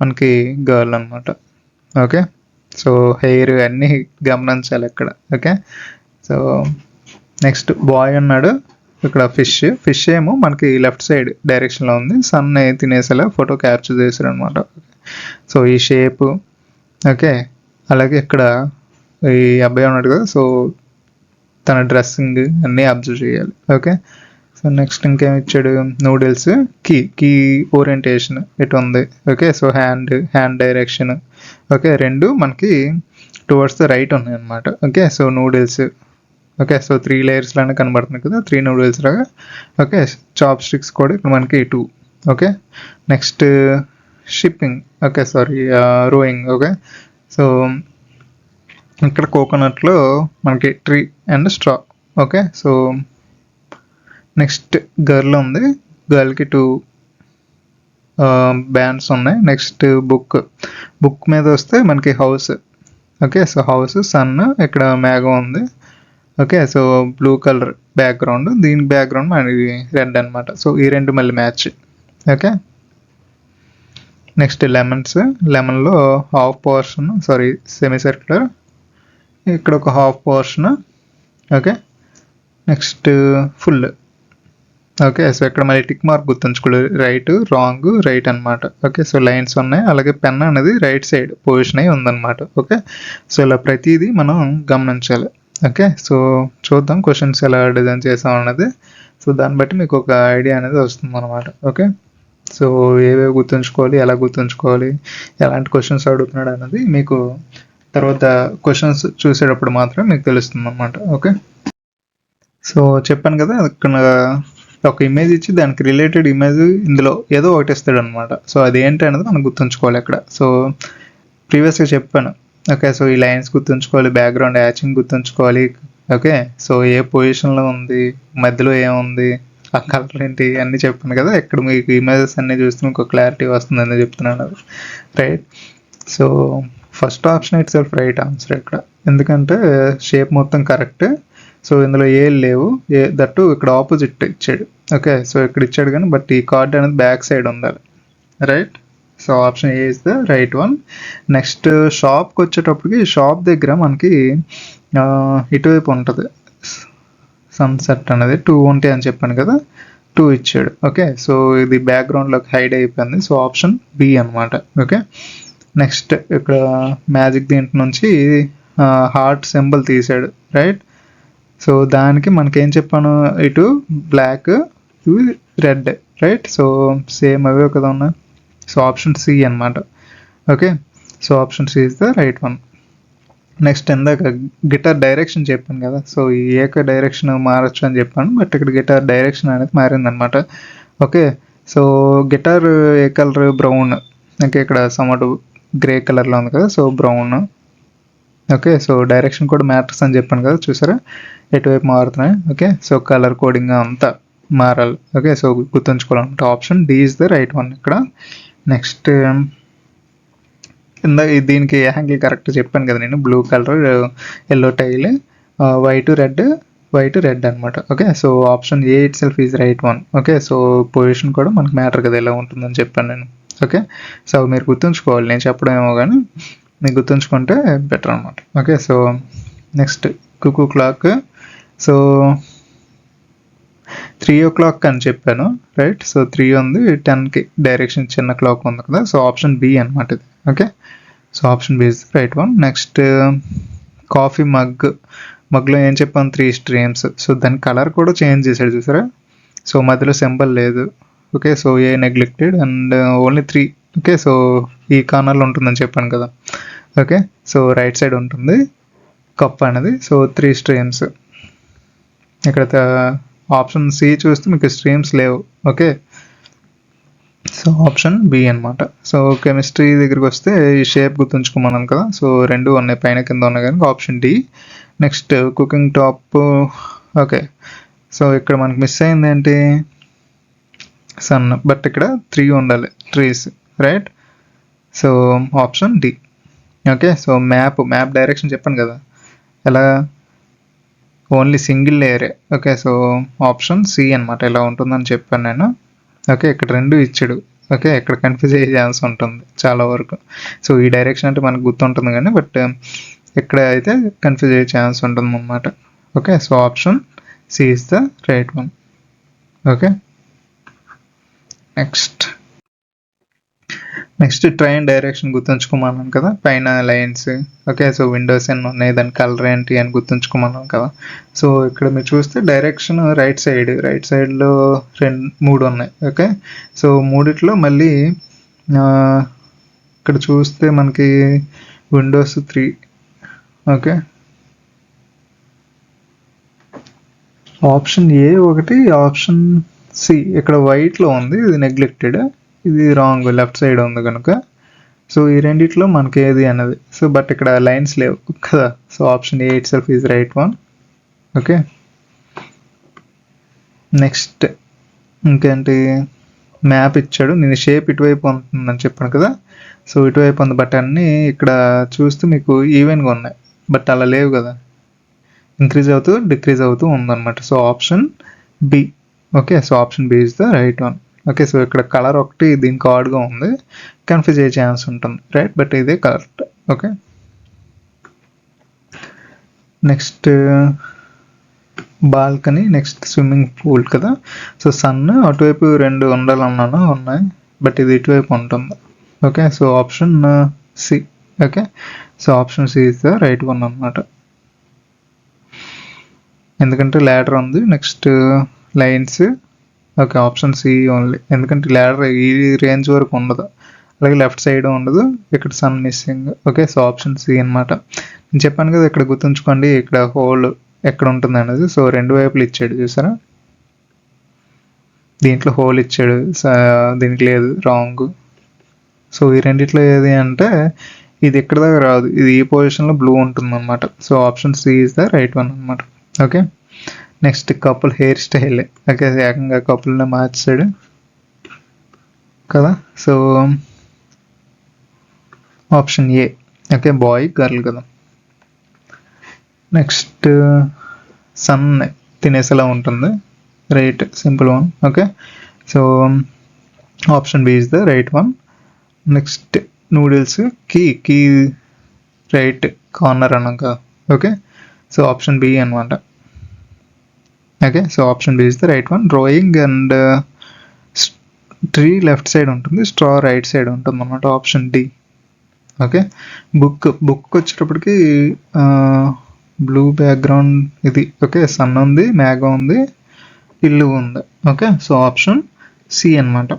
మనకి గర్ల్ అనమాట. ఓకే, సో హెయిర్ అన్నీ గమనించాలి ఇక్కడ. ఓకే, సో నెక్స్ట్ బాయ్ ఉన్నాడు, ఇక్కడ ఫిష్ ఏమో మనకి లెఫ్ట్ సైడ్ డైరెక్షన్లో ఉంది, సన్ తినేసేలా ఫోటో క్యాప్చర్ చేశారు అనమాట. సో ఈ షేప్. ఓకే, అలాగే ఇక్కడ ఈ అబ్బాయి ఉన్నాడు కదా, సో తన డ్రెస్సింగ్ అన్నీ అబ్జర్వ్ చేయాలి. ఓకే, సో నెక్స్ట్ ఇంకేం ఇచ్చాడు, నూడిల్స్, కీ ఓరియంటేషన్ ఎటు ఉంది. Okay, so hand direction. Okay, రెండు మనకి టువర్డ్స్ ద రైట్ ఉన్నాయి అనమాట. Okay, so noodles. Okay, so 3 layers లానే కనబడుతున్నాయి కదా, 3 నూడిల్స్ లాగా. ఓకే, చాప్ స్టిక్స్ కూడా ఇక్కడ మనకి 2. Okay, next shipping. Okay, sorry, rowing. Okay, so ఇక్కడ కోకోనట్లో మనకి tree and straw. Okay, so next girl ఉంది, గర్ల్కి 2 బ్యాండ్స్ ఉన్నాయి. నెక్స్ట్ బుక్ మీద వస్తే మనకి house. Okay, so house, sun, ఇక్కడ మేఘం ఉంది. Okay, so blue colour background, దీని బ్యాక్గ్రౌండ్ మనకి రెడ్ అనమాట. సో ఈ రెండు మళ్ళీ మ్యాచ్. ఓకే, నెక్స్ట్ లెమన్లో half portion, sorry semi circular, ఇక్కడ ఒక half portion. Okay, next full. Okay, so ఇక్కడ మళ్ళీ టిక్ మార్క్ గుర్తుంచుకోలేదు, రైట్ రాంగ్ రైట్ అనమాట. ఓకే, సో లైన్స్ ఉన్నాయి, అలాగే పెన్ అనేది రైట్ సైడ్ పొజిషన్ అయి ఉందన్నమాట. ఓకే, సో ఇలా ప్రతిదీ మనం గమనించాలి. ఓకే, సో చూద్దాం క్వశ్చన్స్ ఎలా డిజైన్ చేసాం అన్నది. సో దాన్ని బట్టి మీకు ఒక ఐడియా అనేది వస్తుంది అనమాట. ఓకే, సో ఏవేవి గుర్తుంచుకోవాలి, ఎలా గుర్తుంచుకోవాలి, ఎలాంటి క్వశ్చన్స్ అడుగుతున్నాడు అన్నది మీకు తర్వాత క్వశ్చన్స్ చూసేటప్పుడు మాత్రం మీకు తెలుస్తుంది అనమాట. ఓకే, సో చెప్పాను కదా, ఇక్కడ ఒక ఇమేజ్ ఇచ్చి దానికి రిలేటెడ్ ఇమేజ్ ఇందులో ఏదో ఒకటి ఇస్తాడు అనమాట. సో అదేంటి అనేది మనం గుర్తుంచుకోవాలి అక్కడ. సో ప్రీవియస్గా చెప్పాను. ఓకే, సో ఈ లైన్స్ గుర్తుంచుకోవాలి, బ్యాక్గ్రౌండ్ యాచింగ్ గుర్తుంచుకోవాలి. ఓకే, సో ఏ పొజిషన్లో ఉంది, మధ్యలో ఏముంది, ఆ కలర్ ఏంటి అన్నీ చెప్పాను కదా. ఇక్కడ మీకు ఇమేజెస్ అన్నీ చూస్తే మీకు క్లారిటీ వస్తుందని చెప్తున్నాను, right. So first option it self right answer ఇక్కడ, ఎందుకంటే షేప్ మొత్తం కరెక్ట్. సో ఇందులో ఏ లేవు, దట్టు ఇక్కడ ఆపోజిట్ ఇచ్చాడు. ఓకే, సో ఇక్కడ ఇచ్చాడు కానీ బట్ ఈ కార్డ్ అనేది బ్యాక్ సైడ్ ఉండాలి, right. So option A is the right one. Next షాప్కి వచ్చేటప్పటికి షాప్ దగ్గర మనకి ఇటువైపు ఉంటుంది సన్సెట్ అనేది 2 ఉంటాయి అని చెప్పాను కదా, 2 ఇచ్చాడు. ఓకే, సో ఇది బ్యాక్గ్రౌండ్లోకి హైడ్ అయిపోయింది. సో ఆప్షన్ బి అనమాట. ఓకే, నెక్స్ట్ ఇక్కడ మ్యాజిక్ దీంట్ నుంచి హార్ట్ సింబల్ తీసాడు, రైట్. సో దానికి మనకేం చెప్పాను, ఇటు బ్లాక్ ఇటు రెడ్, రైట్. సో సేమ్ అవే కదా ఉన్నాయి. సో ఆప్షన్ సి అనమాట. Okay, so option C is the right one. Next ఇందాక గిటార్ డైరెక్షన్ చెప్పాను కదా, సో ఈ ఏక డైరెక్షన్ మారచ్చు అని చెప్పాను, బట్ ఇక్కడ గిటార్ డైరెక్షన్ అనేది మారిందనమాట. ఓకే, సో గిటార్ ఏ కలర్, బ్రౌన్. ఇంకా ఇక్కడ సమ్మటు గ్రే కలర్లో ఉంది కదా, so brown. Okay, so direction కూడా మ్యాటర్స్ అని చెప్పాను కదా, చూసారా ఎటువైపు మారుతున్నాయి. ఓకే, సో కలర్ కోడింగ్ అంతా మారాలి. ఓకే, సో గుర్తుంచుకోవాలన్నమాట. Option D is the right one ఇక్కడ. నెక్స్ట్ దీనికి యాంగిల్ కరెక్ట్ చెప్పాను కదా నేను, blue colour yellow tile, white red అనమాట. Okay, so option A itself is right one. Okay, so position కూడా మనకు మ్యాటర్ కదా ఎలా ఉంటుందని చెప్పాను నేను. ఓకే, సో మీరు గుర్తుంచుకోవాలి, నేను చెప్పడం ఏమో కానీ మీరు గుర్తుంచుకుంటే బెటర్ అనమాట. Okay, so next Kuku clock. So 3 o'clock అని చెప్పాను, రైట్. సో 3 ఉంది, 10కి డైరెక్షన్ చిన్న క్లాక్ ఉంది కదా, సో ఆప్షన్ బి అనమాట ఇది. Okay, so option B is right one. Next coffee మగ్లో ఏం చెప్పాను, 3 streams. సో దాని కలర్ కూడా చేంజ్ చేశాడు చూసారా, సో మధ్యలో సింబల్ లేదు. Okay, so A neglected and only 3. Okay, so ఈ కార్నర్లో ఉంటుందని చెప్పాను కదా. ఓకే, సో రైట్ సైడ్ ఉంటుంది కప్ అనేది. So 3 streams. ఇక్కడ ఆప్షన్ సి చూస్తే మీకు స్ట్రీమ్స్ లేవు. ఓకే, సో ఆప్షన్ బి అనమాట. సో కెమిస్ట్రీ దగ్గరికి వస్తే ఈ షేప్ గుర్తుంచుకోమన్నాను కదా, సో రెండు ఉన్నాయి, పైన కింద ఉన్నాయి కనుక option D. Next cooking top. Okay, so ఇక్కడ మనకి మిస్ అయింది ఏంటి, సన్, బట్ ఇక్కడ 3 ఉండాలి, trees, right. So option D. Okay, so map direction చెప్పాను కదా ఎలా, ఓన్లీ సింగిల్ లేయరే. ఓకే, సో ఆప్షన్ సి అనమాట ఎలా ఉంటుందని చెప్పాను నేను. ఓకే, ఇక్కడ 2 ఇచ్చాడు. ఓకే, ఇక్కడ కన్ఫ్యూజ్ అయ్యే ఛాన్స్ ఉంటుంది చాలా వరకు. సో ఈ డైరెక్షన్ అంటే మనకు గుర్తుంటుంది కానీ, బట్ ఇక్కడ అయితే కన్ఫ్యూజ్ అయ్యే ఛాన్స్ ఉంటుంది అన్నమాట. Okay, so option C is the right one. Okay, next train direction గుర్తుంచుకోమన్నాను కదా, పైన లైన్స్. ఓకే, సో విండోస్ ఎన్ని ఉన్నాయి, దాని కలర్ ఏంటి అని గుర్తుంచుకోమన్నాను కదా. సో ఇక్కడ మీరు చూస్తే డైరెక్షన్ రైట్ సైడ్లో 3 ఉన్నాయి. ఓకే, సో మూడిట్లో మళ్ళీ ఇక్కడ చూస్తే మనకి విండోస్ 3. ఓకే, ఆప్షన్ ఏ ఒకటి, ఆప్షన్ సి ఇక్కడ వైట్లో ఉంది, ఇది నెగ్లెక్టెడ్, ఇది రాంగ్, లెఫ్ట్ సైడ్ ఉంది కనుక. సో ఈ రెండిట్లో మనకి ఏది అన్నది. సో బట్ ఇక్కడ లైన్స్ లేవు కదా, so option A itself is right one. Okay, next ఇంకేంటి, మ్యాప్ ఇచ్చాడు, నేను షేప్ ఇటువైపు ఉంటుందని చెప్పాను కదా, సో ఇటువైపు ఉంది, బట్ అన్నీ ఇక్కడ చూస్తే మీకు ఈవెన్గా ఉన్నాయి, బట్ అలా లేవు కదా, ఇంక్రీజ్ అవుతూ డిక్రీజ్ అవుతూ ఉందన్నమాట. So option B. Okay, so option B is the right one. Okay, so ఇక్కడ కలర్ ఒకటి దీనికి ఆడ్గా ఉంది, కన్ఫ్యూజ్ అయ్యే ఛాన్స్ ఉంటుంది, రైట్, బట్ ఇదే correct. Okay, next balcony, next swimming pool కదా. సో సన్ అటువైపు 2 ఉండాలన్నాను, ఉన్నాయి, బట్ ఇది ఇటువైపు ఉంటుంది. Okay, so option C. Okay, so option C is the right one అనమాట, ఎందుకంటే ల్యాడర్ ఉంది, next lines. Okay, option C only, ఎందుకంటే ల్యాడర్ ఈ రేంజ్ వరకు ఉండదు, అలాగే లెఫ్ట్ సైడ్ ఉండదు, ఇక్కడ sun missing. Okay, so option C అనమాట. నేను చెప్పాను కదా ఇక్కడ గుర్తుంచుకోండి, ఇక్కడ హోల్ ఎక్కడ ఉంటుంది అనేది. సో 2 వైపులు ఇచ్చాడు చూసారా, దీంట్లో హోల్ ఇచ్చాడు, దీనికి లేదు, రాంగ్. సో ఈ రెండిట్లో ఏది అంటే ఇది ఎక్కడ దాకా రాదు, ఇది ఈ పొజిషన్లో బ్లూ ఉంటుంది అనమాట. So option C is the right one అనమాట. Okay, next couple hair style. Okay, ఏకంగా కపుల్ని మార్చాడు కదా, so option A. Okay, boy girl కదా. నెక్స్ట్ సన్ తినేసేలా ఉంటుంది, right, simple one. Okay, so option B is the right one. Next noodles, key right corner అన్నాక. Okay, so option B అనమాట. Okay, so option B is the right one. Drawing and tree left side ఉంటుంది, straw right side ఉంటుంది అన్నమాట, option D. Okay, book వచ్చేటప్పటికి blue background ఇది. Okay, sun ఉంది, మేఘం ఉంది, ఇల్లు ఉంది. ఓకే, సో ఆప్షన్ సి అనమాట.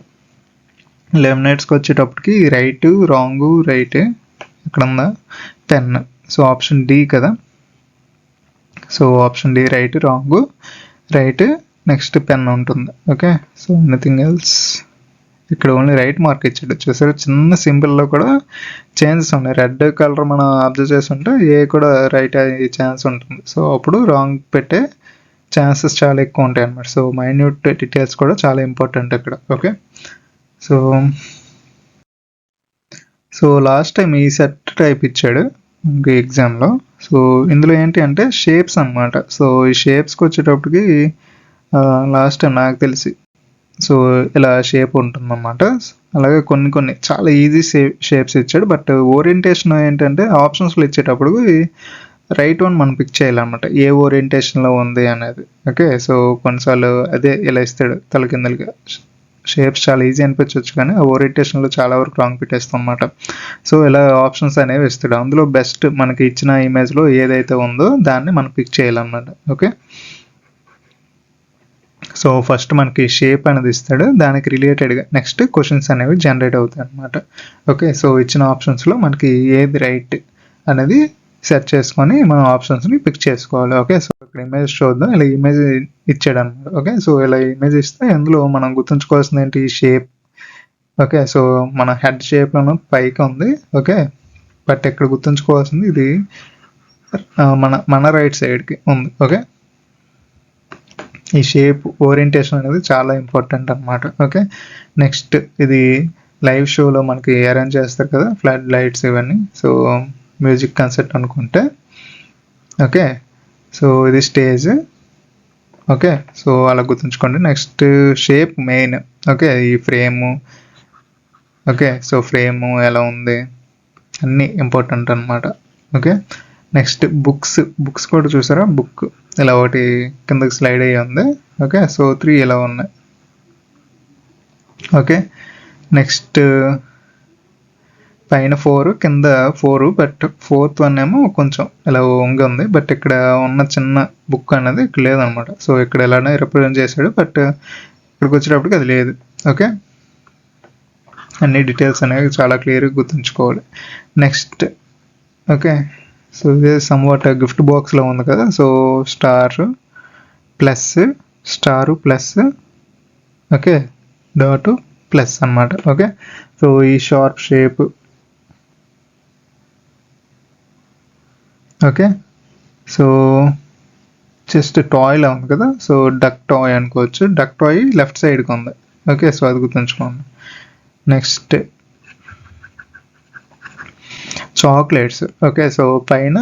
లెమినేట్స్కి వచ్చేటప్పటికి రైట్, రాంగ్, రైట్ ఇక్కడ ఉందా, పెన్. సో ఆప్షన్ డి కదా. So option D right, wrong, right, next pen ఉంటుంది. Okay, so anything else. ఇక్కడ ఓన్లీ రైట్ మార్క్ ఇచ్చాడు. చూసారు, చిన్న సింబల్లో కూడా చేంజెస్ ఉన్నాయి. రెడ్ కలర్ మనం అబ్జర్వ్ చేస్తుంటే ఏ కూడా రైట్ అయ్యే ఛాన్స్ ఉంటుంది. సో అప్పుడు రాంగ్ పెట్టే ఛాన్సెస్ చాలా ఎక్కువ ఉంటాయి అన్నమాట. సో మైన్యూట్ డీటెయిల్స్ కూడా చాలా ఇంపార్టెంట్ ఇక్కడ. ఓకే, సో లాస్ట్ టైం ఈ సెట్ టైప్ ఇచ్చాడు ఎగ్జామ్లో. సో ఇందులో ఏంటి అంటే షేప్స్ అనమాట. సో ఈ షేప్స్కి వచ్చేటప్పటికి లాస్ట్ టైం నాకు తెలిసి సో ఇలా షేప్ ఉంటుందన్నమాట. అలాగే కొన్ని చాలా ఈజీ షేప్స్ ఇచ్చాడు. బట్ ఓరియంటేషన్ ఏంటంటే ఆప్షన్స్లో ఇచ్చేటప్పుడు రైట్ వన్ మనం పిక్ చేయాలన్నమాట, ఏ ఓరియంటేషన్లో ఉంది అనేది. ఓకే, సో కొన్నిసార్లు అదే ఇలా ఇస్తాడు తలకిందలుగా. షేప్స్ చాలా ఈజీ అనిపించవచ్చు, కానీ ఆ ఓరియంటేషన్లో చాలా వరకు రాంగ్ పెట్టేస్తాం అన్నమాట. సో ఇలా ఆప్షన్స్ అనేవి ఇస్తాడు. అందులో బెస్ట్ మనకి ఇచ్చిన ఇమేజ్లో ఏదైతే ఉందో దాన్ని మనం పిక్ చేయాలన్నమాట. ఓకే, సో ఫస్ట్ మనకి షేప్ అనేది ఇస్తాడు, దానికి రిలేటెడ్గా నెక్స్ట్ క్వశ్చన్స్ అనేవి జనరేట్ అవుతాయి అనమాట. ఓకే, సో ఇచ్చిన ఆప్షన్స్లో మనకి ఏది రైట్ అనేది సెర్చ్ చేసుకొని మనం ఆప్షన్స్ని పిక్ చేసుకోవాలి. ఓకే, సో ఇక్కడ ఇమేజ్ చూద్దాం. ఇలా ఇమేజ్ ఇచ్చాడు అనమాట. ఓకే, సో ఇలా ఇమేజ్ ఇస్తే ఇందులో మనం గుర్తుంచుకోవాల్సింది ఏంటి, షేప్. ఓకే, సో మన హెడ్ షేప్లో పైకి ఉంది. ఓకే, బట్ ఇక్కడ గుర్తుంచుకోవాల్సింది ఇది మన రైట్ సైడ్కి ఉంది. ఓకే, ఈ షేప్ ఓరియంటేషన్ అనేది చాలా ఇంపార్టెంట్ అనమాట. ఓకే, నెక్స్ట్ ఇది లైవ్ షోలో మనకి అరేంజ్ చేస్తారు కదా, ఫ్లడ్ లైట్స్ ఇవన్నీ. సో మ్యూజిక్ కన్సర్ట్ అనుకుంటే. ఓకే, సో ఇది స్టేజ్. ఓకే, సో అలా గుర్తుంచుకోండి. Next shape main. ఓకే, ఈ ఫ్రేము. ఓకే, సో ఫ్రేము ఎలా ఉంది అన్నీ ఇంపార్టెంట్ అనమాట. ఓకే, నెక్స్ట్ బుక్స్ కూడా చూసారా, బుక్ ఇలా ఒకటి కిందకి స్లైడ్ అయ్యి ఉంది. ఓకే, సో 3 ఇలా ఉన్నాయి. ఓకే, నెక్స్ట్ పైన 4 కింద 4, బట్ 4th వన్ ఏమో కొంచెం ఇలా వంగి ఉంది. బట్ ఇక్కడ ఉన్న చిన్న బుక్ అనేది ఇక్కడ లేదనమాట. సో ఇక్కడ ఇలానే రిప్రజెంట్ చేశాడు, బట్ ఇక్కడికి వచ్చేటప్పటికి అది లేదు. ఓకే, అన్ని డీటెయిల్స్ అనేవి చాలా క్లియర్గా గుర్తుంచుకోవాలి. నెక్స్ట్ ఓకే, సో ఇది సమ్వాట్ గిఫ్ట్ బాక్స్లో ఉంది కదా. So star plus okay, dot plus అనమాట. ఓకే, సో ఈ sharp shape. Okay, so just టాయ్లా ఉంది కదా. సో డక్ టాయ్ అనుకోవచ్చు. డక్ టాయ్ లెఫ్ట్ సైడ్కి ఉంది. ఓకే, సో అది గుర్తుంచుకోండి. Next chocolates. ఓకే, సో పైన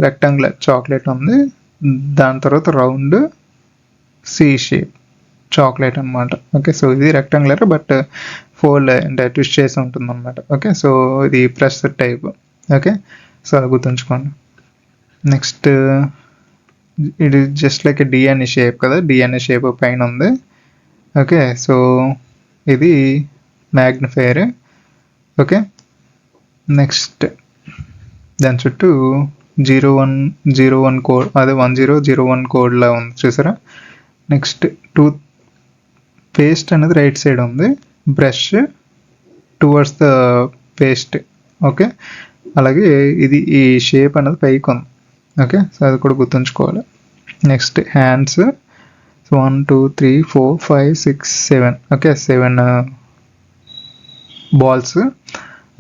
రెక్టాంగులర్ చాక్లెట్ ఉంది, దాని తర్వాత రౌండ్ సి షేప్ చాక్లెట్ అనమాట. ఓకే, సో ఇది రెక్టాంగులర్ బట్ ఫోల్డ్ అంటే ట్విస్ట్ చేసి ఉంటుంది అనమాట. ఓకే, సో ఇది ప్రెస్ టైప్. ఓకే, సో అది గుర్తుంచుకోండి. నెక్స్ట్ ఇది జస్ట్ లైక్ డిఎన్ఏ షేప్ కదా, డిఎన్ఏ షేప్ పైన ఉంది. ఓకే, సో ఇది మ్యాగ్నిఫైయర్. ఓకే, నెక్స్ట్ దాని చుట్టూ 0101 కోడ్, అదే 1001 కోడ్లా ఉంది చూసారా. నెక్స్ట్ టూత్ పేస్ట్ అనేది రైట్ సైడ్ ఉంది, brush towards the paste. Okay, అలాగే ఇది ఈ షేప్ అనేది పైకి ఉంది. ఓకే, సో అది కూడా గుర్తుంచుకోవాలి. Next hands 1 2 3 4 5 6 7. Okay, 7 balls.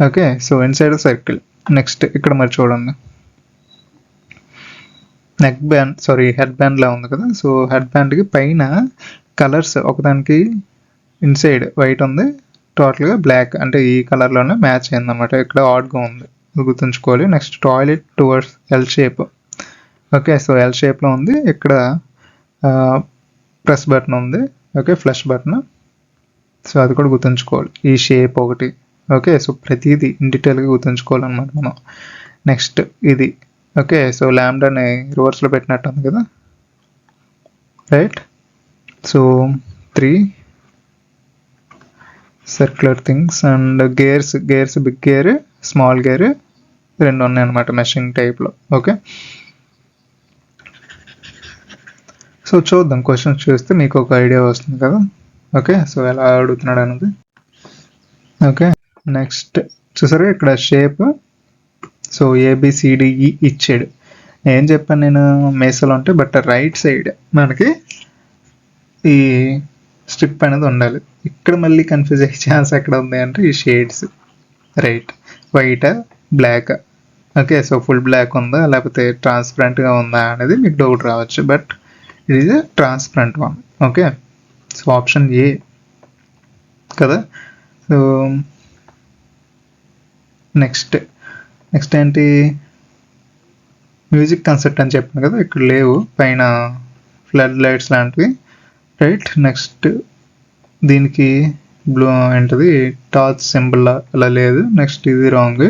Okay, so inside circle. Next ఇక్కడ మరి చూడండి, హెడ్ బ్యాండ్ లా ఉంది కదా. సో హెడ్ బ్యాండ్కి పైన కలర్స్ ఒకదానికి ఇన్సైడ్ వైట్ ఉంది, టోటల్గా బ్లాక్, అంటే ఈ కలర్లోనే మ్యాచ్ అయిందన్నమాట. ఇక్కడ ఆడ్గా ఉంది, గుర్తుంచుకోవాలి. Next toilet towards L shape. Okay, so L షేప్లో ఉంది. ఇక్కడ ప్రెస్ బటన్ ఉంది. Okay, flush button. సో అది కూడా గుర్తుంచుకోవాలి, ఈ షేప్ ఒకటి. ఓకే, సో ప్రతిదీ ఇన్ డీటెయిల్గా గుర్తుంచుకోవాలన్నమాట మనం. నెక్స్ట్ ఇది. ఓకే, సో ల్యాండాని రివర్స్లో పెట్టినట్టు ఉంది కదా, right. So 3 circular things and gears big gear, small gear 2 ఉన్నాయి అనమాట మెషింగ్ టైప్లో. ఓకే, సో చూద్దాం, క్వశ్చన్స్ చూస్తే మీకు ఒక ఐడియా వస్తుంది కదా. ఓకే, సో ఎలా అడుగుతున్నాడు అనేది. ఓకే, నెక్స్ట్ చూసారా ఇక్కడ షేప్. సో ఏబిసిడిఈ ఇచ్చాడు. ఏం చెప్పాను నేను, మేసలో ఉంటే బట్ రైట్ సైడ్ మనకి ఈ స్ట్రిప్ అనేది ఉండాలి. ఇక్కడ మళ్ళీ కన్ఫ్యూజ్ అయ్యే ఛాన్స్ ఎక్కడ ఉంది అంటే ఈ shades, right, white black. Okay, so full black ఉందా లేకపోతే ట్రాన్స్పరెంట్గా ఉందా అనేది మీకు డౌట్ రావచ్చు, but it is a transparent one. Okay, so option A కదా. సో నెక్స్ట్ ఏంటి, మ్యూజిక్ కన్సెప్ట్ అని చెప్పాను కదా, ఇక్కడ లేవు, పైన ఫ్లడ్ లైట్స్ లాంటివి, రైట్. నెక్స్ట్ దీనికి బ్లూ ఏంటది టార్చ్ సింబల్ అలా లేదు. నెక్స్ట్ ఇది రాంగ్.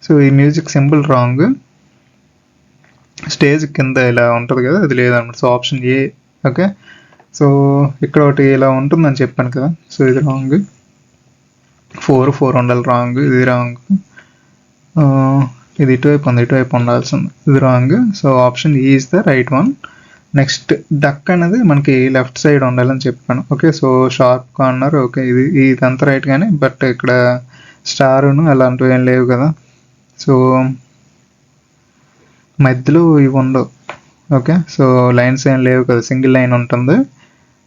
సో ఈ మ్యూజిక్ సింబల్ రాంగ్. స్టేజ్ కింద ఇలా ఉంటుంది కదా, అది లేదన్నమాట. So option A. Okay, so ఇక్కడ ఒకటి ఇలా ఉంటుందని చెప్పాను కదా, సో ఇది రాంగ్. 4 ఉండాలి, రాంగ్. ఇది రాంగ్. ఇది ఇటువైపు ఉండాల్సింది, ఇది wrong. So option E is the right one. Next duck అనేది మనకి లెఫ్ట్ సైడ్ ఉండాలని చెప్పాను. Okay, so sharp corner. Okay, ఇదంతా రైట్ కానీ బట్ ఇక్కడ స్టారును అలాంటివి ఏం లేవు కదా, సో మధ్యలో ఇవి ఉండవు. ఓకే, సో లైన్స్ ఏం లేవు కదా, సింగిల్ లైన్ ఉంటుంది.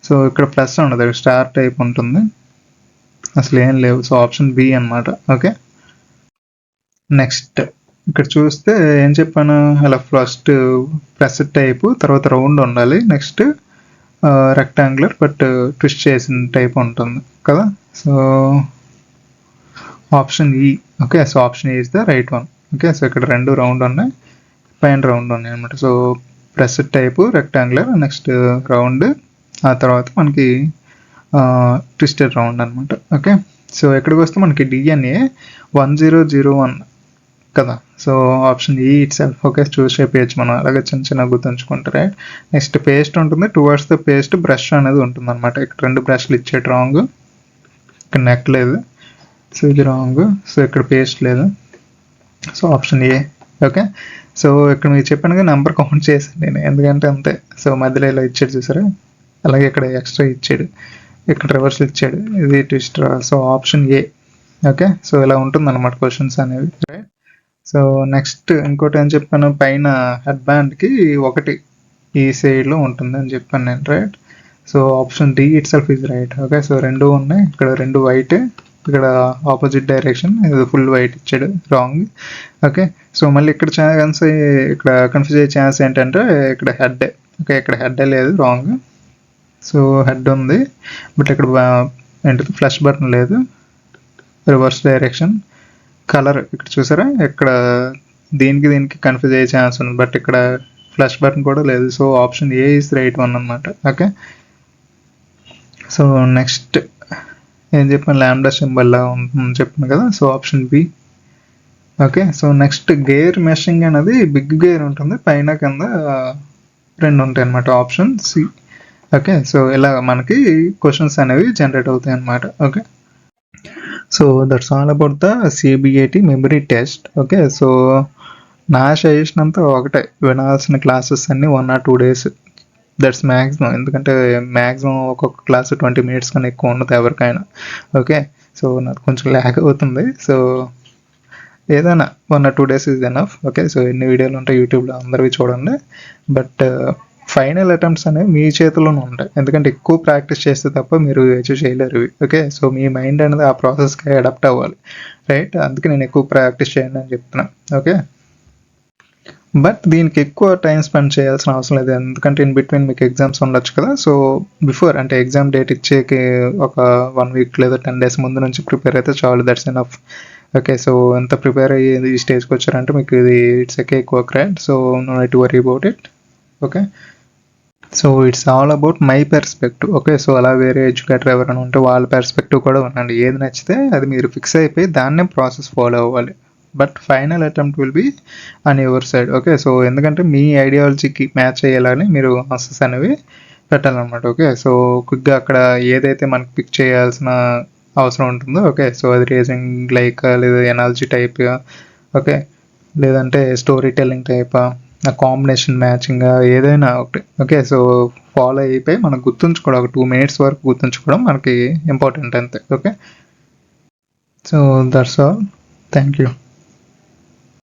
సో ఇక్కడ ప్లస్ ఉండదు, స్టార్ టైప్ ఉంటుంది, అసలు ఏం లేవు. సో ఆప్షన్ బి అనమాట. ఓకే, నెక్స్ట్ ఇక్కడ చూస్తే ఏం చెప్పాను, అలా ఫస్ట్ ప్రెస్ టైపు, తర్వాత రౌండ్ ఉండాలి, నెక్స్ట్ రెక్టాంగులర్ బట్ ట్విస్ట్ చేసిన టైప్ ఉంటుంది కదా. సో ఆప్షన్ ఈ. ఓకే, సో ఆప్షన్ ఈ is the right one. Okay, so ఇక్కడ 2 రౌండ్ ఉన్నాయి, పైన రౌండ్ ఉన్నాయి అనమాట. So press type, rectangular, next round, ఆ తర్వాత మనకి ట్విస్టెడ్ రౌండ్ అనమాట. ఓకే, సో ఎక్కడికి వస్తే మనకి డిఎన్ఏ 1001 కదా. సో ఆప్షన్ ఈ ఇట్ సెల్ఫ్. ఓకే, చూస్ చేయొచ్చు మనం, అలాగే చిన్న గుర్తుంచుకుంటే, రైట్. నెక్స్ట్ పేస్ట్ ఉంటుంది, టువర్డ్స్ ద పేస్ట్ బ్రష్ అనేది ఉంటుంది అనమాట. ఇక్కడ 2 బ్రష్లు ఇచ్చేటి రాంగ్, ఇక్కడ నెక్ లేదు, సో ఇది రాంగ్. సో ఇక్కడ పేస్ట్ లేదు, so option A. Okay, so ఇక్కడ మీకు చెప్పాను నెంబర్ కౌంట్ చేశాను నేను, ఎందుకంటే అంతే. సో మధ్యలో ఇలా ఇచ్చాడు చూసారా, అలాగే ఇక్కడ ఎక్స్ట్రా ఇచ్చాడు, ఇక్కడ రివర్స్ ఇచ్చాడు, ఇది twist. So option A. Okay, so ఇలా ఉంటుంది అనమాట క్వశ్చన్స్ అనేవి, రైట్. సో నెక్స్ట్ ఇంకోటి ఏం చెప్పాను, పైన హెడ్ బ్యాండ్కి ఒకటి ఈ సైడ్లో ఉంటుంది అని చెప్పాను నేను, right. So option D itself is right. Okay, so 2 ఉన్నాయి, ఇక్కడ 2 వైట్, ఇక్కడ ఆపోజిట్ డైరెక్షన్, ఇది ఫుల్ వైట్ ఇచ్చాడు, రాంగ్. ఓకే, సో మళ్ళీ ఇక్కడ ఛాన్స్, ఇక్కడ కన్ఫ్యూజ్ అయ్యే ఛాన్స్ ఏంటంటే ఇక్కడ హెడ్. ఓకే, ఇక్కడ హెడ్ లేదు, రాంగ్. సో హెడ్ ఉంది బట్ ఇక్కడ ఏంటిది ఫ్లష్ బటన్ లేదు, రివర్స్ డైరెక్షన్, కలర్ ఇక్కడ చూసారా, ఇక్కడ దీనికి కన్ఫ్యూజ్ అయ్యే ఛాన్స్ ఉంది, బట్ ఇక్కడ ఫ్లష్ బటన్ కూడా లేదు. So option A is right one అనమాట. ఓకే, సో నెక్స్ట్ ఏం చెప్పాను, ల్యాండా సింబల్ లా ఉంటుంది చెప్పాను కదా, so option B. Okay, so next gear meshing అనేది బిగ్ గేర్ ఉంటుంది, పైన కింద 2 ఉంటాయి అనమాట, ఆప్షన్ సి. ఓకే, సో ఇలా మనకి క్వశ్చన్స్ అనేవి జనరేట్ అవుతాయి అన్నమాట. Okay, so that's all about the CBIT memory test. Okay, so నా సజెషన్ అంతా ఒకటే, వినాల్సిన క్లాసెస్ అన్నీ 1 or 2 days, దట్స్ మ్యాక్సిమం. ఎందుకంటే మ్యాక్సిమం ఒక్కొక్క క్లాస్ 20 minutes కన్నా ఎక్కువ ఉండదు ఎవరికైనా. ఓకే, సో నాకు కొంచెం ల్యాగ్ అవుతుంది, సో ఏదైనా 1 or 2 days is enough. Okay, so ఎన్ని వీడియోలు ఉంటాయి యూట్యూబ్లో అందరివి చూడండి, బట్ ఫైనల్ అటెంప్ట్స్ అనేవి మీ చేతిలోనే ఉంటాయి, ఎందుకంటే ఎక్కువ ప్రాక్టీస్ చేస్తే తప్ప మీరు అచీవ్ చేయలేరు ఇవి. ఓకే, సో మీ మైండ్ అనేది ఆ ప్రాసెస్కి అడాప్ట్ అవ్వాలి, రైట్. అందుకే నేను ఎక్కువ ప్రాక్టీస్ చేయండి అని చెప్తున్నాను. ఓకే, బట్ దీనికి ఎక్కువ టైం స్పెండ్ చేయాల్సిన అవసరం లేదు, ఎందుకంటే ఇన్ బిట్వీన్ మీకు ఎగ్జామ్స్ ఉండొచ్చు కదా. సో బిఫోర్ అంటే ఎగ్జామ్ డేట్ ఇచ్చేకి ఒక 1 week లేదా 10 days ముందు నుంచి ప్రిపేర్ అయితే చాలు, దట్స్ ఎనఫ్. ఓకే, సో ఎంత ప్రిపేర్ అయ్యేది ఈ స్టేజ్కి వచ్చారంటే మీకు ఇది it's a cake work, right. So no need to worry about it. Okay, so it's all about my perspective. Okay, so అలా వేరే ఎడ్యుకేటర్ ఎవరైనా ఉంటే వాళ్ళ పర్స్పెక్టివ్ కూడా ఉండండి, ఏది నచ్చితే అది మీరు ఫిక్స్ అయిపోయి దాన్నే ప్రాసెస్ ఫాలో అవ్వాలి, but final attempt will be on your side. Okay, so ఎందుకంటే మీ ఐడియాలజీకి మ్యాచ్ అయ్యేలానే మీరు ఆన్సర్స్ అనేవి పెట్టాలన్నమాట. ఓకే, సో క్విక్గా అక్కడ ఏదైతే మనకి పిక్ చేయాల్సిన అవసరం ఉంటుందో, ఓకే, సో అది రీజనింగ్ లైక్ లేదా ఎనాలజీ టైప్గా, ఓకే, లేదంటే స్టోరీ టెల్లింగ్ టైపా, ఆ కాంబినేషన్ మ్యాచింగ్ ఏదైనా ఒకటి. ఓకే. సో ఫాలో అయిపోయి మనం గుర్తుంచుకోవడం, ఒక 2 మినిట్స్ వరకు గుర్తుంచుకోవడం మనకి ఇంపార్టెంట్ అంతే. Okay. So that's all. Thank you.